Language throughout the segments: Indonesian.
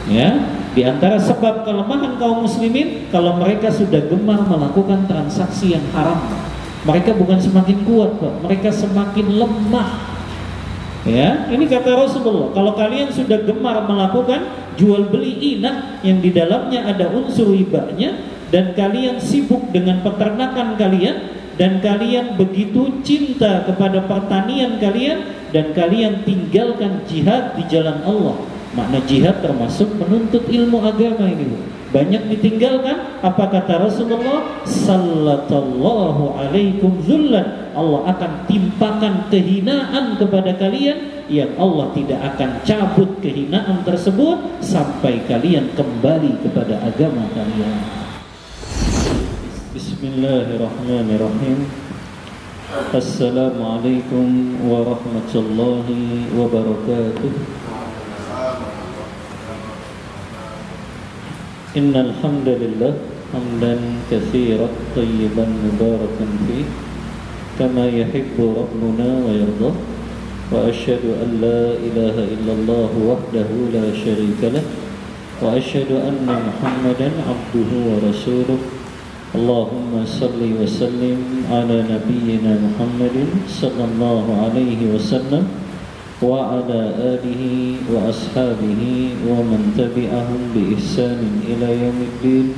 Ya, di antara sebab kelemahan kaum muslimin, kalau mereka sudah gemar melakukan transaksi yang haram, mereka bukan semakin kuat, Pak, mereka semakin lemah. Ya, ini kata Rasulullah, kalau kalian sudah gemar melakukan jual beli inah yang di dalamnya ada unsur ribanya, dan kalian sibuk dengan peternakan kalian, dan kalian begitu cinta kepada pertanian kalian, dan kalian tinggalkan jihad di jalan Allah. Makna jihad termasuk menuntut ilmu agama ini, Bu. Banyak ditinggalkan. Apa kata Rasulullah? Sallallahu alaikum zullan. Allah akan timpakan kehinaan kepada kalian, yang Allah tidak akan cabut kehinaan tersebut sampai kalian kembali kepada agama kalian. Bismillahirrahmanirrahim. Assalamualaikum warahmatullahi wabarakatuh. Innal hamdalillah hamdan katsiran thayyiban mubarakan fi kama yuhibbu rabbuna wa yarda, wa asyhadu an la ilaha illallah wahdahu la syarika lah, wa asyhadu anna Muhammadan abduhu wa rasuluh. Allahumma salli wa sallim ala nabiyyina Muhammadin sallallahu alaihi wasallam wa ala alihi wa ashabihi wa man tabi'ahum bi ihsanin ila yaumiddin.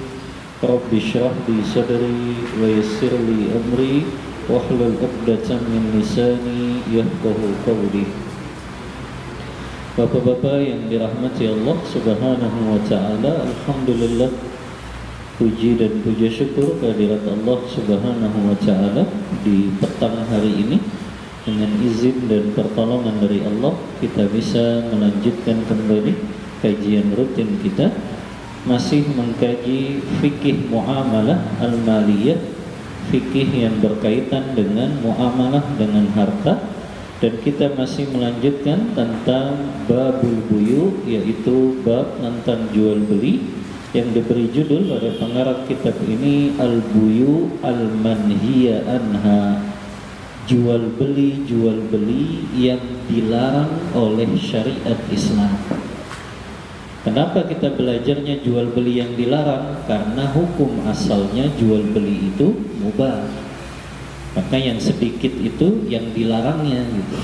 Rabbi shrah li sadri wa yassir li amri wahlul 'uqdatam min lisani yafqahu qawli. Bapak-bapak yang dirahmati Allah Subhanahu wa taala, alhamdulillah, puji dan puja syukur kehadirat Allah Subhanahu wa taala di petang hari ini. Dengan izin dan pertolongan dari Allah, kita bisa melanjutkan kembali kajian rutin kita, masih mengkaji fikih muamalah al-maliyah, fikih yang berkaitan dengan muamalah dengan harta, dan kita masih melanjutkan tentang babul buyu, yaitu bab tentang jual beli, yang diberi judul oleh pengarang kitab ini al-buyu al-manhiya anha, jual beli yang dilarang oleh syariat Islam. Kenapa kita belajarnya jual beli yang dilarang? Karena hukum asalnya jual beli itu mubah. Maka yang sedikit itu yang dilarangnya gitu.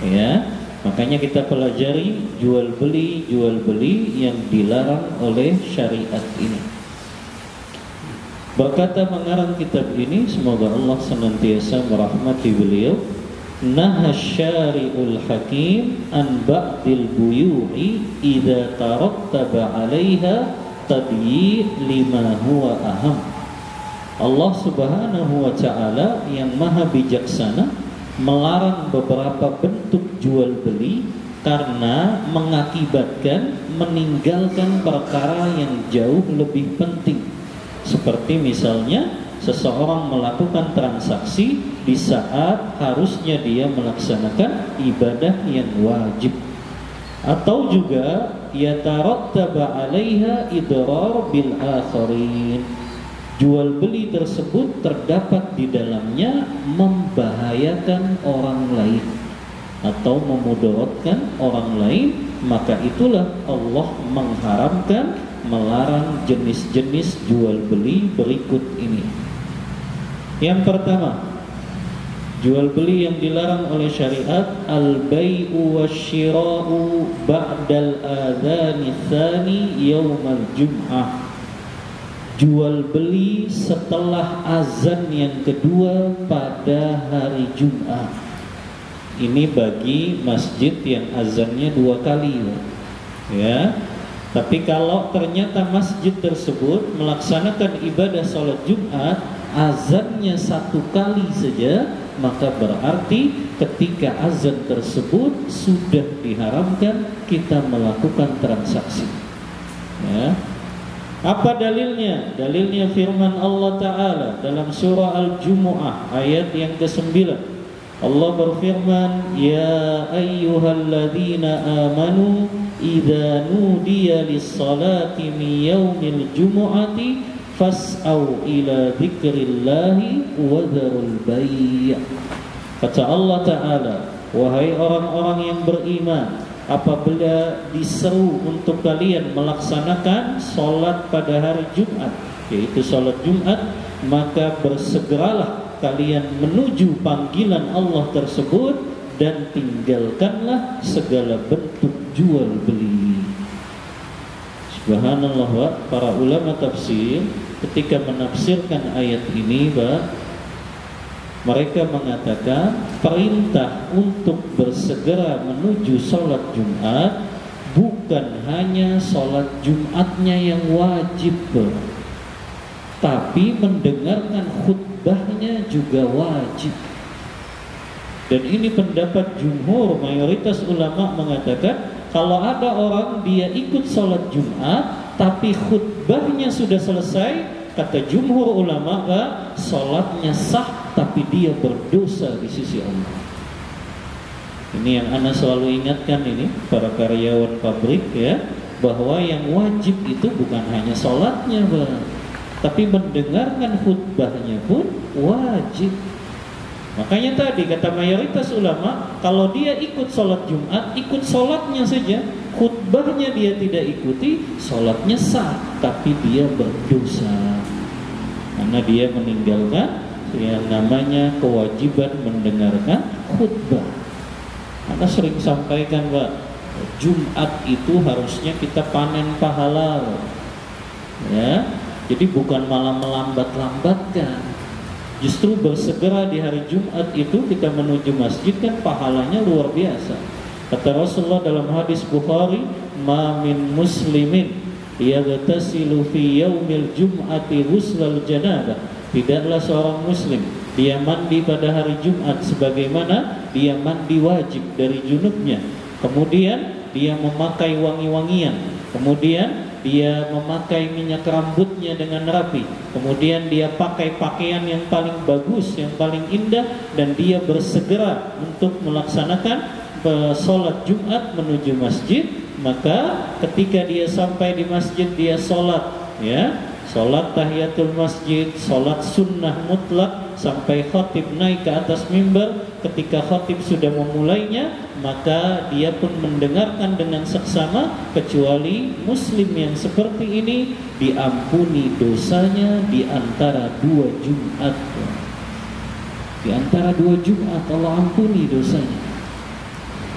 Ya. Makanya kita pelajari jual beli yang dilarang oleh syariat ini. Berkata pengarang kitab ini, semoga Allah senantiasa merahmati beliau, naha syari'ul hakim an ba'dil buyu'i idza tarattaba 'alaiha tabyi' lima huwa aham. Allah Subhanahu wa taala yang maha bijaksana melarang beberapa bentuk jual beli karena mengakibatkan meninggalkan perkara yang jauh lebih penting. Seperti misalnya seseorang melakukan transaksi di saat harusnya dia melaksanakan ibadah yang wajib, atau juga yatarattaba 'alaiha idrar bil akharin, jual beli tersebut terdapat di dalamnya membahayakan orang lain atau memudaratkan orang lain, maka itulah Allah mengharamkan, melarang jenis-jenis jual beli berikut ini. Yang pertama, jual beli yang dilarang oleh syariat, al-bai'u wasyira'u ba'dal adhani tsani yaumal jum'ah, jual beli setelah azan yang kedua pada hari Jumat. Ini bagi masjid yang azannya 2 kali, ya. Tapi kalau ternyata masjid tersebut melaksanakan ibadah sholat Jumat azannya 1 kali saja, maka berarti ketika azan tersebut sudah diharamkan kita melakukan transaksi. Ya. Apa dalilnya? Dalilnya firman Allah Ta'ala dalam surah Al-Jumu'ah ayat yang ke-9. Allah berfirman, ya ayyuhalladzina amanu idza nudiya lis-salati min yaumil jumu'ati fas'au ila dzikrillahi wa dzarul bai'. Kata Allah Ta'ala, wahai orang-orang yang beriman, apabila diseru untuk kalian melaksanakan sholat pada hari Jumat, yaitu sholat Jumat, maka bersegeralah kalian menuju panggilan Allah tersebut dan tinggalkanlah segala bentuk jual beli. Subhanallah, para ulama tafsir ketika menafsirkan ayat ini, mereka mengatakan perintah untuk bersegera menuju sholat Jumat bukan hanya sholat Jumatnya yang wajib, tapi mendengarkan khutbahnya juga wajib. Dan ini pendapat jumhur, mayoritas ulama mengatakan kalau ada orang dia ikut sholat Jumat tapi khutbahnya sudah selesai, kata jumhur ulama, sholatnya sah tapi dia berdosa di sisi Allah. Ini yang ana selalu ingatkan ini para karyawan pabrik ya, bahwa yang wajib itu bukan hanya sholatnya, tapi mendengarkan khutbahnya pun wajib. Makanya tadi kata mayoritas ulama, kalau dia ikut sholat Jumat, ikut sholatnya saja, khutbahnya dia tidak ikuti, sholatnya sah, tapi dia berdosa karena dia meninggalkan yang namanya kewajiban mendengarkan khutbah. Anda sering sampaikan, Pak, Jumat itu harusnya kita panen pahala, ya. Jadi bukan malah melambat-lambatkan. Justru bersegera di hari Jumat itu kita menuju masjid kan pahalanya luar biasa. Kata Rasulullah dalam hadis Bukhari, "Ma min muslimin yaghtasilu fi yaumil jum'ati ghuslal janabah." Tidaklah seorang muslim dia mandi pada hari Jumat sebagaimana dia mandi wajib dari junubnya. Kemudian dia memakai wangi-wangian. Kemudian dia memakai minyak rambutnya dengan rapi. Kemudian dia pakai pakaian yang paling bagus, yang paling indah, dan dia bersegera untuk melaksanakan sholat Jumat menuju masjid. Maka ketika dia sampai di masjid, dia sholat, ya, sholat tahiyatul masjid, sholat sunnah mutlak sampai khatib naik ke atas mimbar. Ketika khatib sudah memulainya, maka dia pun mendengarkan dengan seksama, kecuali muslim yang seperti ini diampuni dosanya di antara 2 Jumat. Di antara 2 Jumat Allah ampuni dosanya.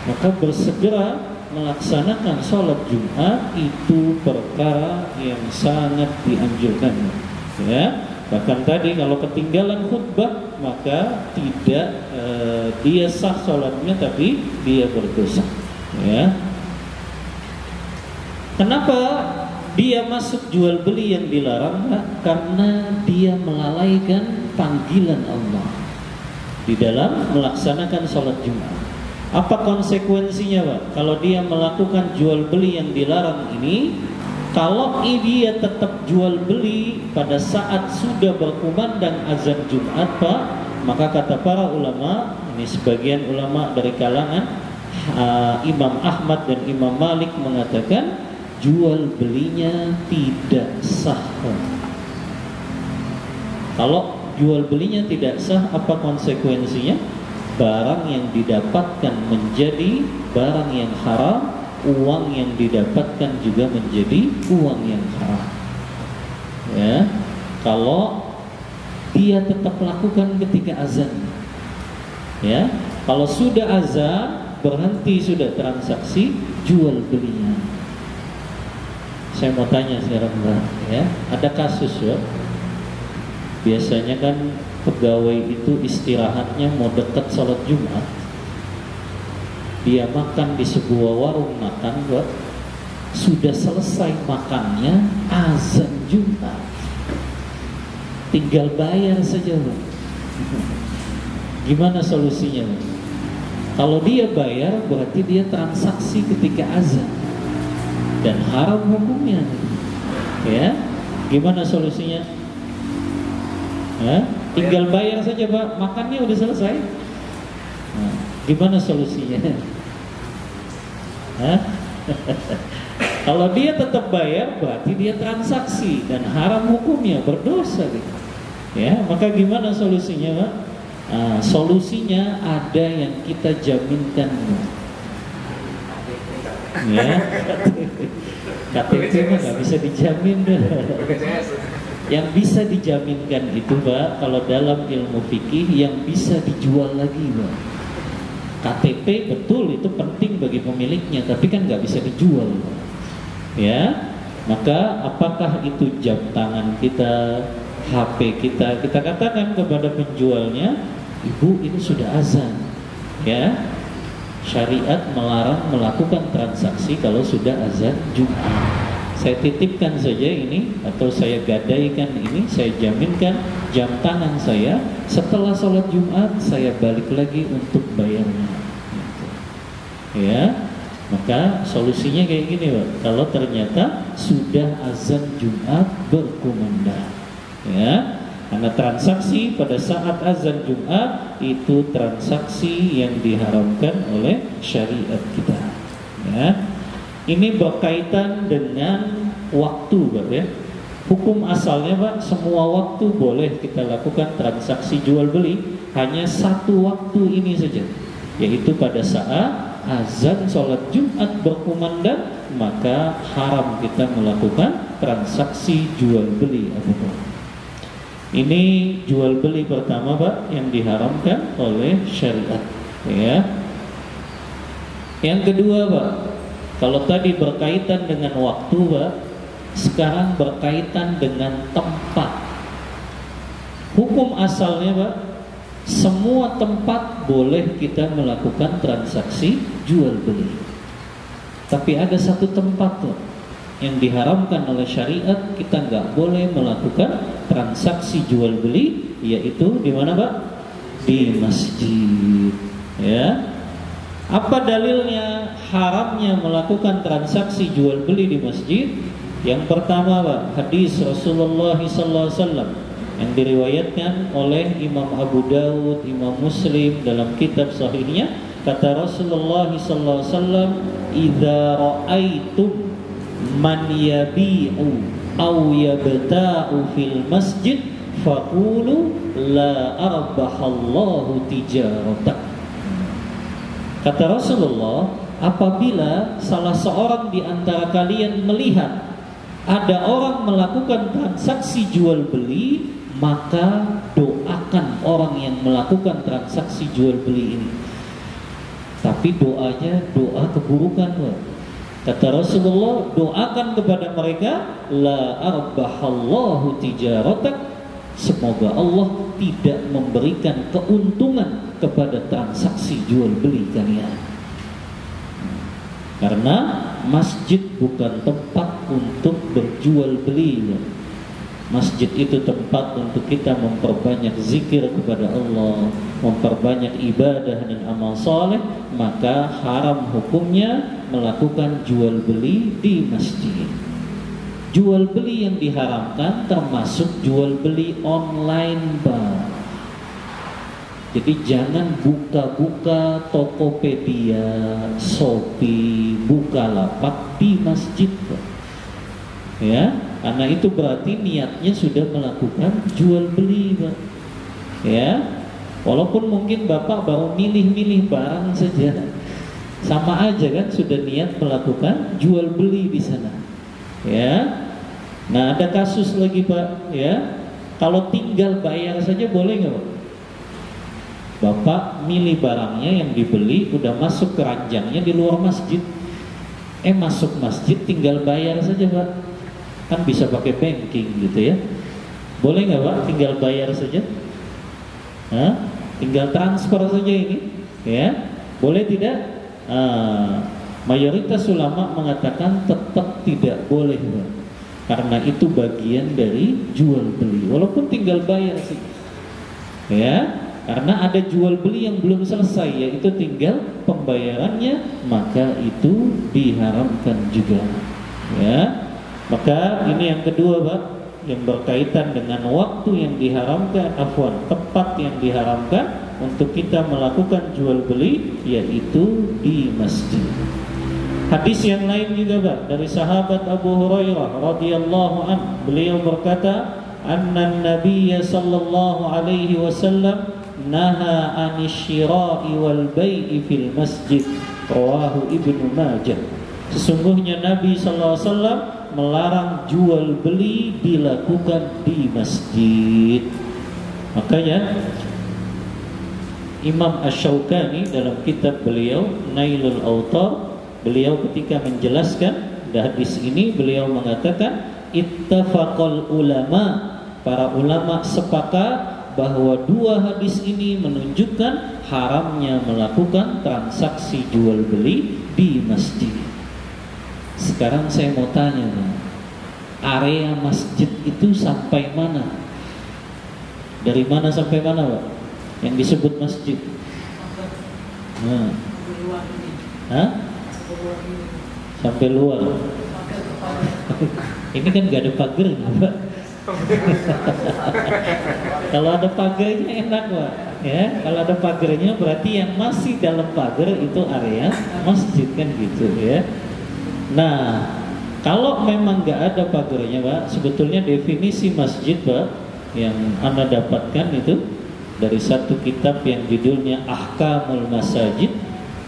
Maka bersegera melaksanakan sholat Jumat itu perkara yang sangat dianjurkan, ya. Bahkan tadi kalau ketinggalan khutbah maka tidak dia sah sholatnya tapi dia berdosa, ya. Kenapa dia masuk jual beli yang dilarang? Karena dia melalaikan panggilan Allah di dalam melaksanakan sholat Jumat. Apa konsekuensinya, Pak? Kalau dia melakukan jual beli yang dilarang ini, kalau dia tetap jual beli pada saat sudah berkumandang azan Jumat, Pak, maka kata para ulama, ini sebagian ulama dari kalangan Imam Ahmad dan Imam Malik mengatakan jual belinya tidak sah. Kalau jual belinya tidak sah, apa konsekuensinya? Barang yang didapatkan menjadi barang yang haram, uang yang didapatkan juga menjadi uang yang haram. Ya, kalau dia tetap lakukan ketika azan, ya, kalau sudah azan berhenti sudah transaksi jual belinya. Saya mau tanya sekarang, Mbak, ya, ada kasus ya. Biasanya kan pegawai itu istirahatnya mau dekat sholat Jumat. Dia makan di sebuah warung makan, Pak. Sudah selesai makannya azan Jumat. Tinggal bayar saja, Pak. Gimana solusinya, Pak? Kalau dia bayar berarti dia transaksi ketika azan dan haram hukumnya. Ya, gimana solusinya? Tinggal bayar saja, Pak. Makannya udah selesai. Nah, gimana solusinya? Kalau dia tetap bayar berarti dia transaksi dan haram hukumnya, berdosa gitu. Ya, maka gimana solusinya, Pak? Solusinya ada yang kita jaminkan. Ya, KTP mah nggak bisa dijamin dah. Yang bisa dijaminkan itu Pak, kalau dalam ilmu fikih yang bisa dijual lagi Pak. KTP betul itu penting bagi pemiliknya, tapi kan nggak bisa dijual Pak. Ya, maka apakah itu jam tangan kita, HP kita katakan kepada penjualnya, ibu ini sudah azan, ya. Syariat melarang melakukan transaksi kalau sudah azan Jumat. Saya titipkan saja ini, atau saya gadaikan ini, saya jaminkan jam tangan saya setelah sholat Jumat saya balik lagi untuk bayarnya. Ya, maka solusinya kayak gini Pak. Kalau ternyata sudah azan Jumat berkumandang, ya, karena transaksi pada saat azan Jumat itu transaksi yang diharamkan oleh syariat kita. Ya. Ini berkaitan dengan waktu Pak ya. Hukum asalnya Pak, semua waktu boleh kita lakukan transaksi jual beli, hanya satu waktu ini saja, yaitu pada saat azan sholat Jumat berkumandang, maka haram kita melakukan transaksi jual beli apapun. Ini jual beli pertama Pak yang diharamkan oleh syariat, ya. Yang kedua Pak, kalau tadi berkaitan dengan waktu Pak, sekarang berkaitan dengan tempat. Hukum asalnya Pak, semua tempat boleh kita melakukan transaksi jual beli. Tapi ada satu tempat Pak yang diharamkan oleh syariat, kita nggak boleh melakukan transaksi jual beli, yaitu di mana Pak? Di masjid. Ya. Apa dalilnya haramnya melakukan transaksi jual beli di masjid? Yang pertama Pak, hadis Rasulullah SAW yang diriwayatkan oleh Imam Abu Dawud, Imam Muslim dalam kitab sahihnya, kata Rasulullah SAW, "Idza ra'aitum man yabi'u aw yabta'u fil masjid faqulu la arbahallahu tijaratan." Kata Rasulullah, apabila salah seorang di antara kalian melihat ada orang melakukan transaksi jual beli, maka doakan orang yang melakukan transaksi jual beli ini. Tapi doanya doa keburukan Pak. Kata Rasulullah, doakan kepada mereka, la arbahallahu tijaratak, semoga Allah tidak memberikan keuntungan kepada transaksi jual beli kalian. Karena masjid bukan tempat untuk berjual beli. Masjid itu tempat untuk kita memperbanyak zikir kepada Allah, memperbanyak ibadah dan amal soleh. Maka haram hukumnya melakukan jual beli di masjid. Jual beli yang diharamkan termasuk jual beli online Pak. Jadi jangan buka-buka Tokopedia, Shopee, Bukalapak di masjid Pak. Ya, karena itu berarti niatnya sudah melakukan jual beli Pak. Ya, walaupun mungkin Bapak baru milih-milih barang saja, sama aja kan sudah niat melakukan jual beli di sana. Ya. Nah, ada kasus lagi Pak, ya. Kalau tinggal bayar saja boleh nggak Pak? Bapak milih barangnya yang dibeli, udah masuk keranjangnya di luar masjid. Masuk masjid tinggal bayar saja Pak. Kan bisa pakai banking gitu ya. Boleh nggak Pak tinggal bayar saja? Tinggal transfer saja ini, ya. Boleh tidak? Mayoritas ulama mengatakan tetap tidak boleh Pak. Karena itu bagian dari jual beli, walaupun tinggal bayar sih, ya. Karena ada jual beli yang belum selesai, yaitu tinggal pembayarannya, maka itu diharamkan juga, ya. Maka ini yang kedua Pak, yang berkaitan dengan waktu yang diharamkan, tempat yang diharamkan untuk kita melakukan jual beli, yaitu di masjid. Hadis yang lain juga Pak, dari sahabat Abu Hurairah radhiyallahu anhu, beliau berkata, anna Nabiyya sallallahu alaihi wasallam naha anisyira'i wal bai'i fil masjid, rawahu Ibnu Majah. Sesungguhnya Nabi SAW melarang jual beli dilakukan di masjid. Makanya Imam Asy-Syaukani dalam kitab beliau Nailul Autar, beliau ketika menjelaskan hadis ini, beliau mengatakan ittafaqal ulama, para ulama sepakat bahwa dua hadis ini menunjukkan haramnya melakukan transaksi jual beli di masjid. Sekarang saya mau tanya, area masjid itu sampai mana? Dari mana sampai mana, Pak? Yang disebut masjid? Nah. Hah? Sampai luar. Ini kan gak ada pagar, Pak. Kalau ada pagarnya enak, Pak. Ya, kalau ada pagarnya berarti yang masih dalam pagar itu area masjid, kan gitu ya. Nah, kalau memang nggak ada pagarnya, Pak, sebetulnya definisi masjid, Pak, yang Anda dapatkan itu dari satu kitab yang judulnya Ahkamul Masajid.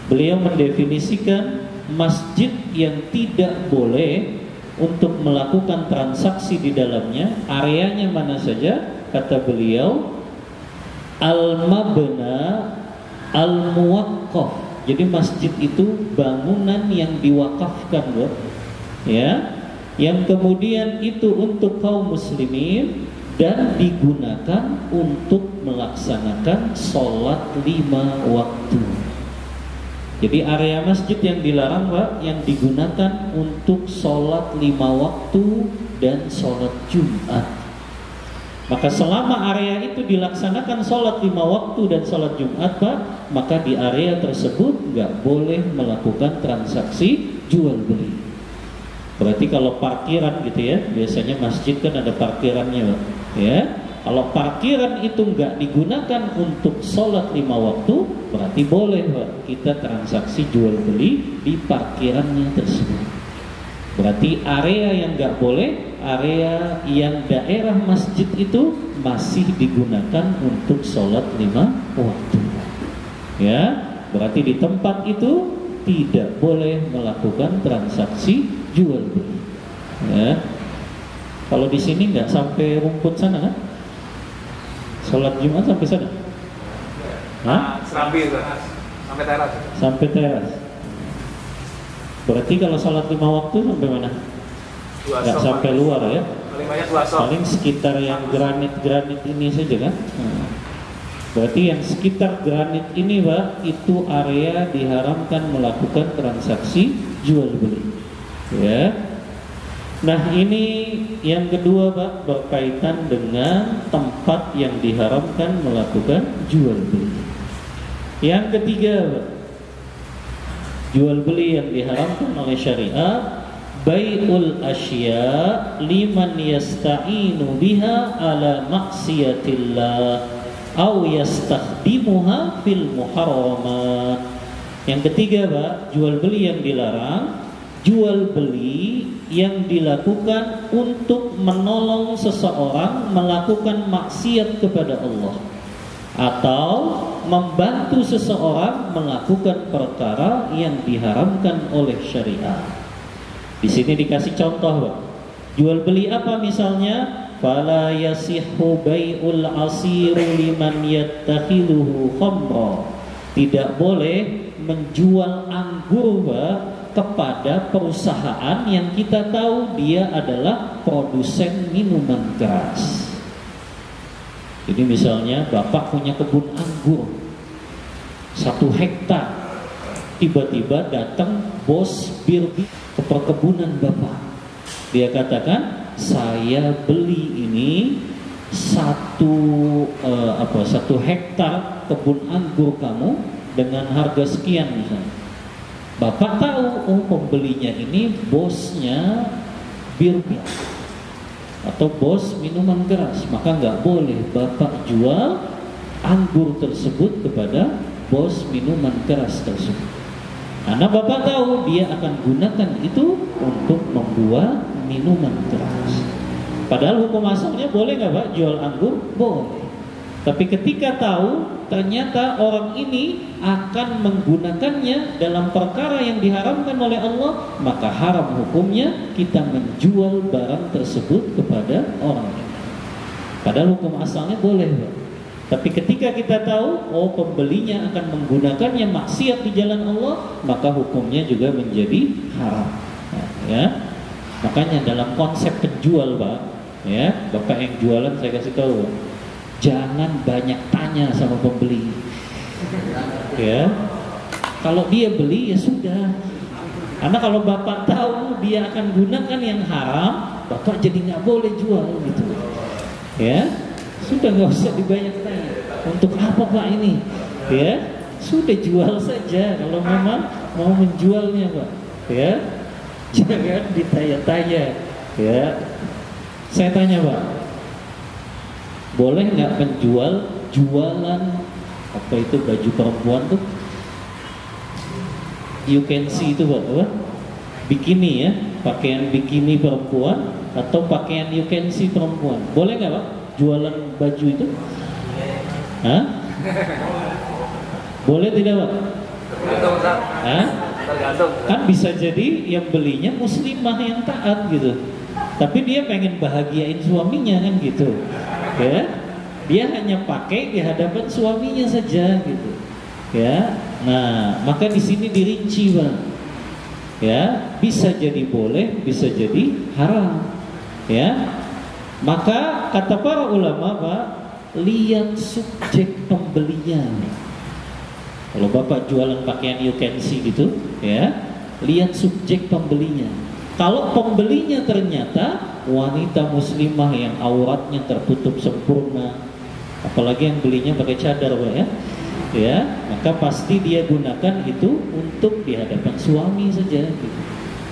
Beliau mendefinisikan masjid yang tidak boleh untuk melakukan transaksi di dalamnya, areanya mana saja, kata beliau, al-mabna al-muwaqqaf. Jadi masjid itu bangunan yang diwakafkan, loh, ya, yang kemudian itu untuk kaum muslimin dan digunakan untuk melaksanakan sholat 5 waktu. Jadi area masjid yang dilarang, Pak, yang digunakan untuk sholat 5 waktu dan sholat Jumat. Maka selama area itu dilaksanakan sholat 5 waktu dan sholat Jumat, Pak, maka di area tersebut nggak boleh melakukan transaksi jual beli. Berarti kalau parkiran gitu ya, biasanya masjid kan ada parkirannya, Pak, ya. Kalau parkiran itu nggak digunakan untuk sholat 5 waktu, berarti boleh, Pak, kita transaksi jual beli di parkirannya tersebut. Berarti area yang nggak boleh, area yang daerah masjid itu masih digunakan untuk sholat 5 waktu. Ya, berarti di tempat itu tidak boleh melakukan transaksi jual beli. Ya, kalau di sini nggak sampai rumput sana kan? Sholat Jumat sampai sana? Hah? Serambi itu, sampai teras. Sampai teras. Berarti kalau sholat 5 waktu sampai mana? Nggak sampai luar ya? Paling banyak 2 sok. Paling sekitar yang granit-granit ini saja kan? Berarti yang sekitar granit ini, Pak, itu area diharamkan melakukan transaksi jual beli. Ya. Nah, ini yang kedua, Pak, berkaitan dengan tempat yang diharamkan melakukan jual beli. Yang ketiga, Pak, jual beli yang diharamkan oleh syariat, bai'ul asya liman yasta'inu biha ala maksiatillah au yastakhdimuha fil muharramat. Yang ketiga, Pak, jual beli yang dilarang, jual beli yang dilakukan untuk menolong seseorang melakukan maksiat kepada Allah atau membantu seseorang melakukan perkara yang diharamkan oleh syariat. Di sini dikasih contoh, Pak. Jual beli apa misalnya? Fala yasihhu bai'ul asiru liman yattakhiluhu khamra. Tidak boleh menjual anggur, Pak, kepada perusahaan yang kita tahu dia adalah produsen minuman keras. Jadi misalnya Bapak punya kebun anggur 1 hektar, tiba-tiba datang bos bir ke perkebunan Bapak. Dia katakan, saya beli ini 1 hektar kebun anggur kamu dengan harga sekian misalnya. Bapak tahu, oh pembelinya ini bosnya bir atau bos minuman keras, maka nggak boleh Bapak jual anggur tersebut kepada bos minuman keras tersebut. Karena Bapak tahu dia akan gunakan itu untuk membuat minuman keras. Padahal hukum asalnya boleh nggak, Pak, jual anggur? Boleh. Tapi ketika tahu ternyata orang ini akan menggunakannya dalam perkara yang diharamkan oleh Allah, maka haram hukumnya kita menjual barang tersebut kepada orang ini. Padahal hukum asalnya boleh, Pak. Tapi ketika kita tahu, oh pembelinya akan menggunakannya maksiat di jalan Allah, maka hukumnya juga menjadi haram. Nah, ya, makanya dalam konsep penjual, Pak, ya, Bapak yang jualan saya kasih tahu, jangan banyak tanya sama pembeli. Ya, kalau dia beli ya sudah. Karena kalau Bapak tahu dia akan gunakan yang haram, Bapak jadi nggak boleh jual gitu. Ya, sudah nggak usah dibanyak tanya. Untuk apa Pak ini? Ya, sudah jual saja kalau memang mau menjualnya, Pak. Ya, jangan ditanya-tanya. Ya, saya tanya, Pak, boleh nggak menjual jualan apa itu baju perempuan tuh? You can see itu, Pak, apa? Bikini ya, pakaian bikini perempuan atau pakaian you can see perempuan. Boleh nggak, Pak, jualan baju itu? Hah? Boleh tidak, Pak? Tergantung, Ustaz. Hah? Tergantung. Kan bisa jadi yang belinya muslimah yang taat gitu, tapi dia pengen bahagiain suaminya kan gitu. Ya, dia hanya pakai di hadapan suaminya saja gitu. Ya, nah maka di sini dirinci, Bang. Ya, bisa jadi boleh, bisa jadi haram. Ya, maka kata para ulama, Pak, lihat subjek pembelinya. Kalau Bapak jualan pakaian you can see gitu, ya, lihat subjek pembelinya. Kalau pembelinya ternyata wanita muslimah yang auratnya tertutup sempurna, apalagi yang belinya pakai cadar, Pak, ya, maka pasti dia gunakan itu untuk di hadapan suami saja gitu.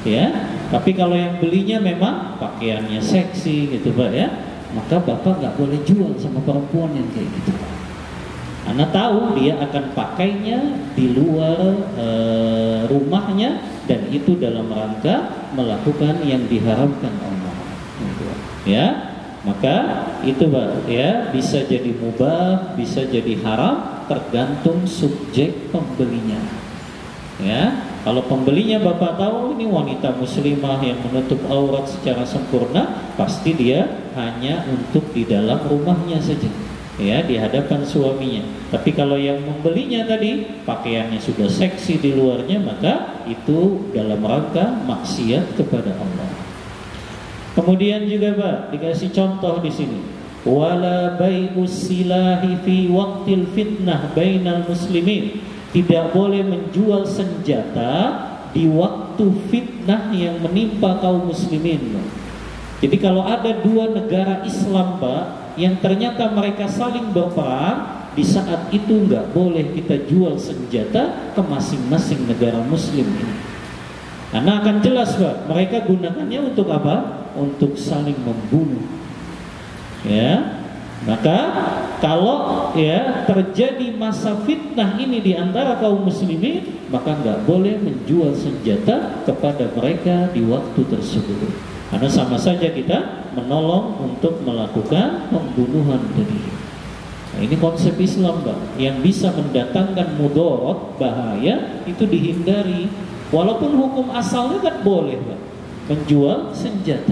Ya, tapi kalau yang belinya memang pakaiannya seksi gitu, Pak, ya, maka Bapak nggak boleh jual sama perempuan yang kayak gitu. Anda tahu dia akan pakainya di luar rumahnya, dan itu dalam rangka melakukan yang diharamkan Allah. Ya, maka itu, Pak, ya, bisa jadi mubah, bisa jadi haram, tergantung subjek pembelinya. Ya, kalau pembelinya Bapak tahu ini wanita muslimah yang menutup aurat secara sempurna, pasti dia hanya untuk di dalam rumahnya saja, ya, di hadapan suaminya. Tapi kalau yang membelinya tadi pakaiannya sudah seksi di luarnya, maka itu dalam rangka maksiat kepada Allah. Kemudian juga, Pak, dikasih contoh di sini, wala bai'us silahi fi waqtil fitnah bainal muslimin. Tidak boleh menjual senjata di waktu fitnah yang menimpa kaum muslimin. Jadi kalau ada dua negara Islam, Pak, yang ternyata mereka saling berperang, di saat itu nggak boleh kita jual senjata ke masing-masing negara muslim ini. Karena akan jelas, Pak, mereka gunakannya untuk apa? Untuk saling membunuh. Ya, maka kalau ya terjadi masa fitnah ini di antara kaum muslimin, maka nggak boleh menjual senjata kepada mereka di waktu tersebut. Karena sama saja kita menolong untuk melakukan pembunuhan tadi. Nah, ini konsep Islam, Pak, yang bisa mendatangkan mudarat, bahaya, itu dihindari. Walaupun hukum asalnya kan boleh, Pak, menjual senjata.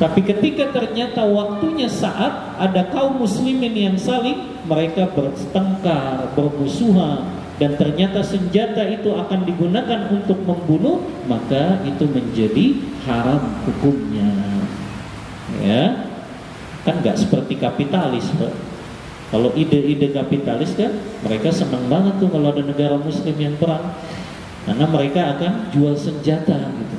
Tapi ketika ternyata waktunya saat ada kaum muslimin yang saling mereka bertengkar, bermusuhan, dan ternyata senjata itu akan digunakan untuk membunuh, maka itu menjadi haram hukumnya. Ya, kan nggak seperti kapitalis, Pak. Kalau ide-ide kapitalis kan mereka senang banget tuh kalau ada negara muslim yang perang, karena mereka akan jual senjata gitu.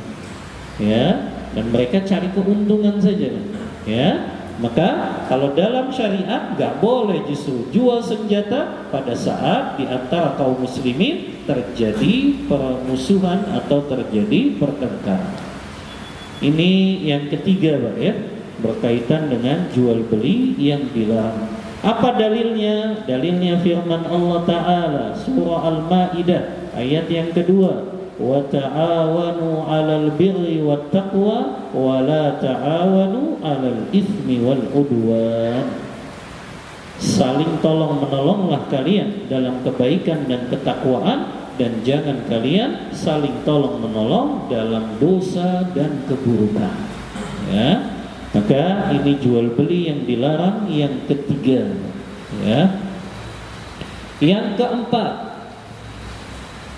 Ya, dan mereka cari keuntungan saja, ya. Maka kalau dalam syariat nggak boleh justru jual senjata pada saat di antara kaum muslimin terjadi permusuhan atau terjadi pertengkaran. Ini yang ketiga, Pak, ya, berkaitan dengan jual beli yang dilarang. Apa dalilnya? Dalilnya firman Allah Ta'ala, surah Al-Ma'idah ayat yang kedua, wa ta'awanu 'alal birri wat taqwa wa la ta'awanu 'alal itsmi wal 'udwan. Saling tolong menolonglah kalian dalam kebaikan dan ketakwaan, dan jangan kalian saling tolong menolong dalam dosa dan keburukan. Ya, maka ini jual beli yang dilarang yang ketiga. Ya, yang keempat,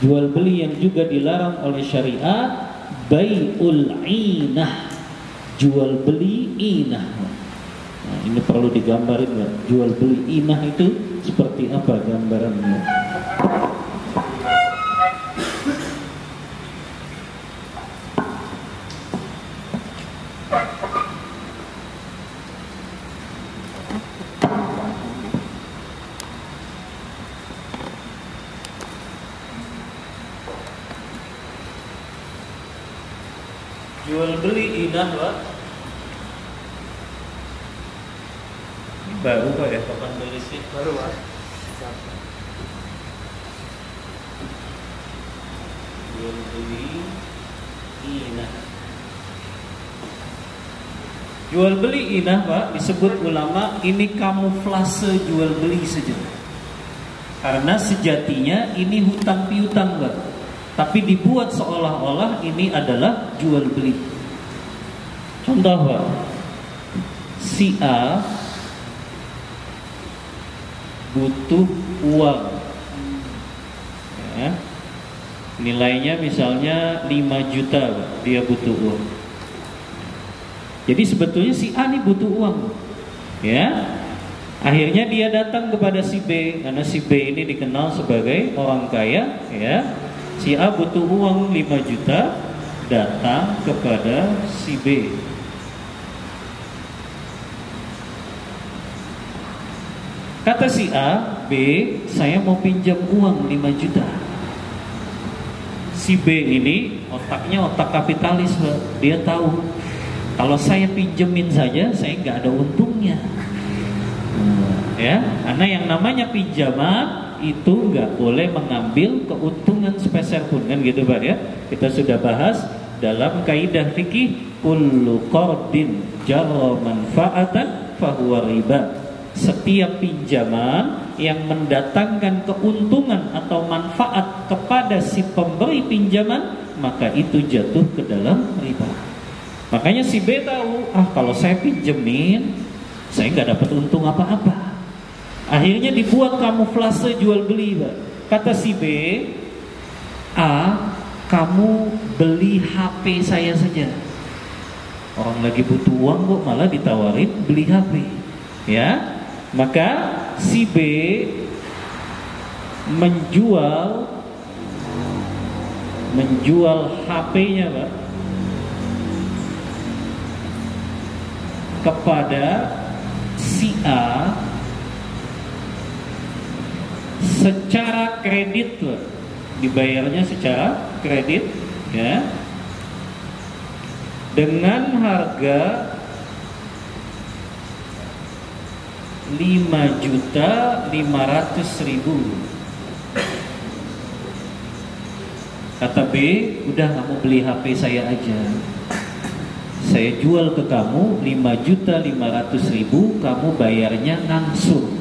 jual beli yang juga dilarang oleh syariat, bai'ul inah, jual beli inah. Nah, ini perlu digambarin ya. Jual beli inah itu seperti apa gambarannya? Jual beli inah, Pak. Ini baru Pak ya, kapan tulisnya? Baru, Pak. Jual beli inah. Jual beli inah, Pak, disebut ulama ini kamuflase jual beli saja. Karena sejatinya ini hutang piutang, Pak. Tapi dibuat seolah-olah ini adalah jual beli. Contoh, Pak, si A butuh uang, ya, nilainya misalnya 5 juta, Pak, dia butuh uang. Jadi sebetulnya si A ini butuh uang, ya. Akhirnya dia datang kepada si B, karena si B ini dikenal sebagai orang kaya, ya. Si A butuh uang 5 juta, datang kepada si B. Kata si A, B, saya mau pinjam uang 5 juta. Si B ini otaknya otak kapitalis, Pak. Dia tahu kalau saya pinjemin saja, saya nggak ada untungnya. Ya, karena yang namanya pinjaman itu nggak boleh mengambil keuntungan sepeser pun, kan gitu Pak ya. Kita sudah bahas dalam kaidah fikih, kullu qardin jarra manfaatan fahuwa riba. Setiap pinjaman yang mendatangkan keuntungan atau manfaat kepada si pemberi pinjaman, maka itu jatuh ke dalam riba. Makanya si B tahu, kalau saya pinjemin, saya nggak dapat untung apa-apa. Akhirnya dibuat kamuflase jual beli, Pak. Kata si B, A, kamu beli HP saya saja. Orang lagi butuh uang kok malah ditawarin beli HP. Ya, maka si B menjual HP-nya, Pak, kepada si A secara kredit, Pak. Dibayarnya secara kredit, ya, dengan harga 5.500.000. Kata B, udah kamu beli HP saya aja. Saya jual ke kamu 5.500.000, kamu bayarnya ngangsur.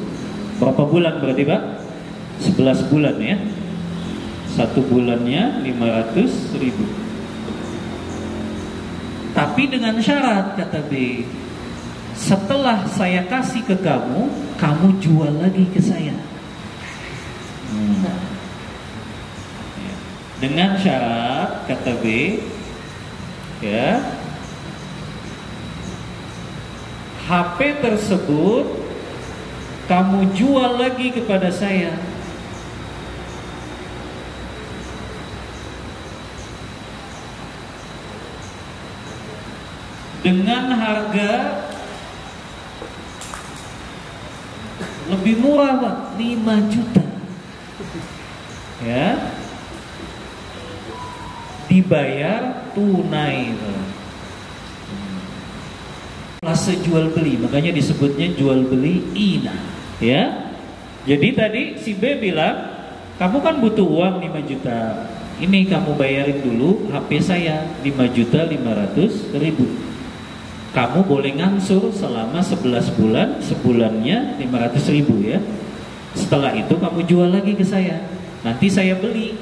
Berapa bulan berarti, Pak? 11 bulan ya. 1 bulannya 500.000. Tapi dengan syarat, kata B, setelah saya kasih ke kamu, kamu jual lagi ke saya. Dengan syarat, kata B, ya, HP tersebut kamu jual lagi kepada saya dengan harga lebih murah, Pak, 5 juta. Ya, dibayar tunai, Pak. Plase jual beli, makanya disebutnya jual beli inah, ya. Jadi tadi si B bilang, kamu kan butuh uang 5 juta. Ini kamu bayarin dulu HP saya 5.500.000. kamu boleh ngangsur selama 11 bulan, sebulannya 500.000 ya. Setelah itu kamu jual lagi ke saya, nanti saya beli,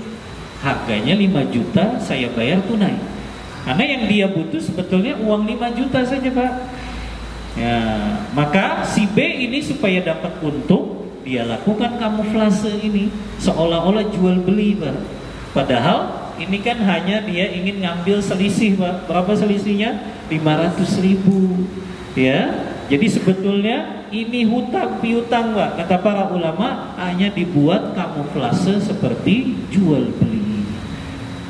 harganya 5 juta, saya bayar tunai. Karena yang dia butuh sebetulnya uang 5 juta saja Pak ya. Maka si B ini supaya dapat untung, dia lakukan kamuflase ini, seolah-olah jual beli Pak. Padahal ini kan hanya dia ingin ngambil selisih Pak. Berapa selisihnya? 500.000 ya. Jadi sebetulnya ini hutang piutang Pak. Kata para ulama hanya dibuat kamuflase seperti jual beli.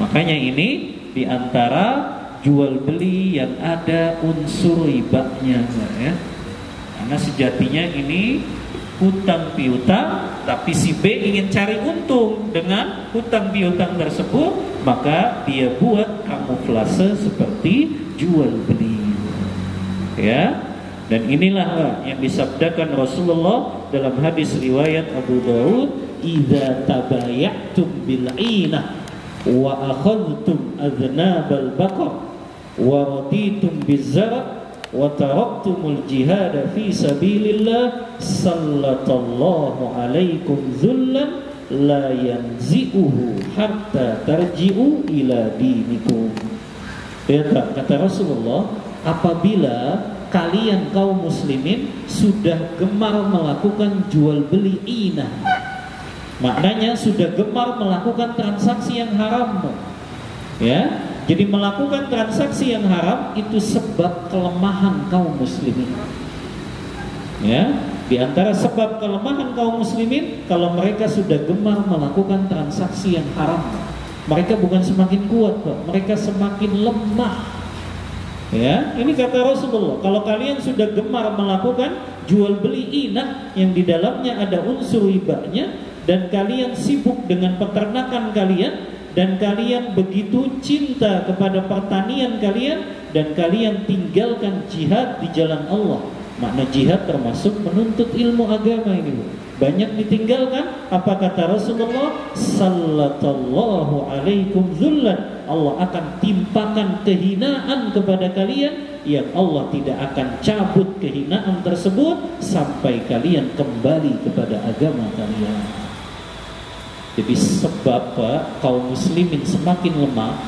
Makanya ini diantara jual beli yang ada unsur ribanya ya. Karena sejatinya ini hutang piutang, tapi si B ingin cari untung dengan hutang piutang tersebut, maka dia buat kamuflase seperti jual beli ya. Dan inilah yang disabdakan Rasulullah dalam hadis riwayat Abu Daud, "Idza tabayatum bil 'inah wa akhadhtum adnabal baqar wa raditum biz-zar' wa taraktumul jihad fi sabilillah sallallahu alaikum dzullan la yanzi'uhu hatta tarji'u ila dinikum." Ya, kata Rasulullah, apabila kalian kaum muslimin sudah gemar melakukan jual beli inah, maknanya sudah gemar melakukan transaksi yang haram ya. Jadi melakukan transaksi yang haram itu sebab kelemahan kaum muslimin ya. Di antara sebab kelemahan kaum muslimin, kalau mereka sudah gemar melakukan transaksi yang haram, mereka bukan semakin kuat Pak, mereka semakin lemah ya. Ini kata Rasulullah, kalau kalian sudah gemar melakukan jual beli inah yang di dalamnya ada unsur ribanya, dan kalian sibuk dengan peternakan kalian, dan kalian begitu cinta kepada pertanian kalian, dan kalian tinggalkan jihad di jalan Allah. Makna jihad termasuk menuntut ilmu agama ini banyak ditinggalkan. Apa kata Rasulullah? Sallallahu alaikum dzullan, Allah akan timpakan kehinaan kepada kalian yang Allah tidak akan cabut kehinaan tersebut sampai kalian kembali kepada agama kalian. Jadi sebab kaum muslimin semakin lemah,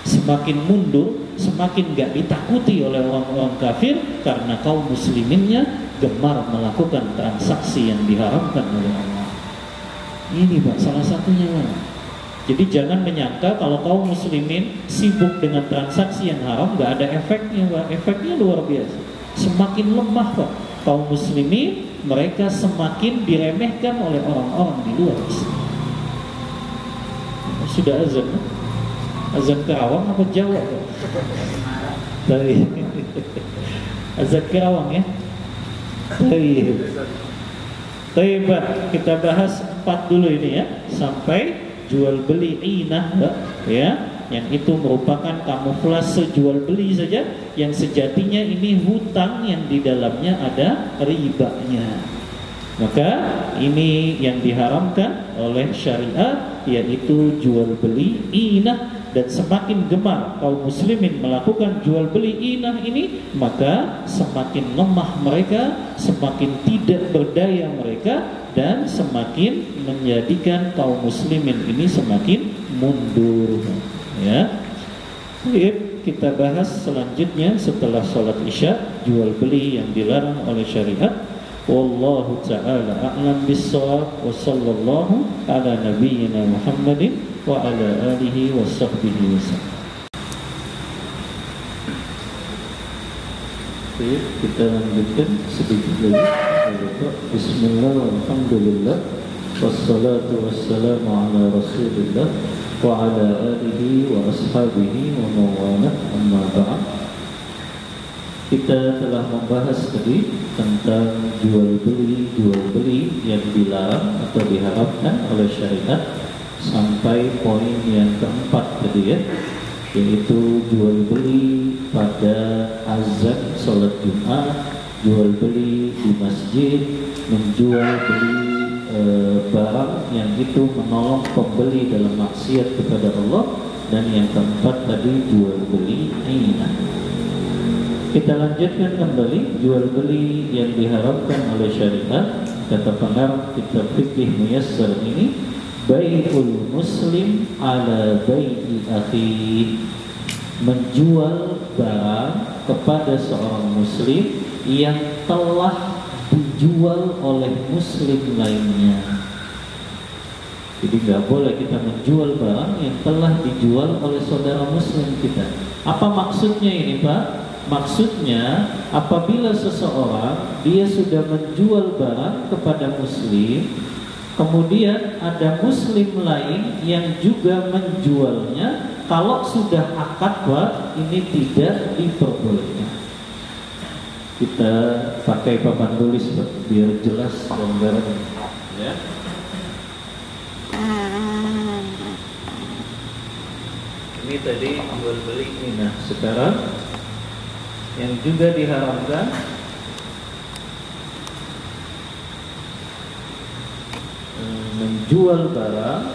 semakin mundur, semakin gak ditakuti oleh orang-orang kafir, karena kaum musliminnya gemar melakukan transaksi yang diharamkan oleh Allah. Ini Pak salah satunya Pak. Jadi jangan menyangka kalau kaum muslimin sibuk dengan transaksi yang haram gak ada efeknya Pak. Efeknya luar biasa. Semakin lemah Pak kaum muslimin, mereka semakin diremehkan oleh orang-orang di luar Islam. Sudah azan Pak? Azan Kerawang apa Jawa Pak? Dari azan Kerawang ya. Baik Pak, kita bahas 4 dulu ini ya, sampai jual beli inah ya, yang itu merupakan kamuflase jual beli saja, yang sejatinya ini hutang yang di dalamnya ada ribanya. Maka ini yang diharamkan oleh syariat, yaitu jual beli inah. Dan semakin gemar kaum muslimin melakukan jual beli inah ini, maka semakin lemah mereka, semakin tidak berdaya mereka, dan semakin menjadikan kaum muslimin ini semakin mundur ya. Baik, kita bahas selanjutnya setelah sholat isya, jual beli yang dilarang oleh syariat. Wallahu ta'ala a'lam bis-shawab, wa sallallahu ala nabiyyina Muhammadin wa ala alihi wa sahbihi wasallam. Oke, kita lanjutkan sedikit lagi. Bismillah, alhamdulillah, wassalatu wassalamu ala rasulillah wa ala alihi wa ashabihi wa mawalah, amma ba'd. Kita telah membahas tadi tentang jual beli yang dilarang atau diharamkan oleh syariat sampai poin yang keempat tadi ya, yaitu jual beli pada azan sholat Jumat, jual beli di masjid, menjual beli barang yang itu menolong pembeli dalam maksiat kepada Allah, dan yang keempat tadi jual beli inah. Kita lanjutkan kembali jual beli yang diharapkan oleh syariat. Kata pengarang kitab fikih Muyassar ini, bai'ul muslim ala bai'i akhi, menjual barang kepada seorang muslim yang telah dijual oleh muslim lainnya. Jadi nggak boleh kita menjual barang yang telah dijual oleh saudara muslim kita. Apa maksudnya ini, Pak? Maksudnya apabila seseorang dia sudah menjual barang kepada muslim, kemudian ada muslim lain yang juga menjualnya, kalau sudah akad, Pak, ini tidak diperbolehkan. Kita pakai papan tulis, Pak, biar jelas gambarannya, ya. Ini tadi jual beli ini. Nah, sekarang yang juga diharamkan menjual barang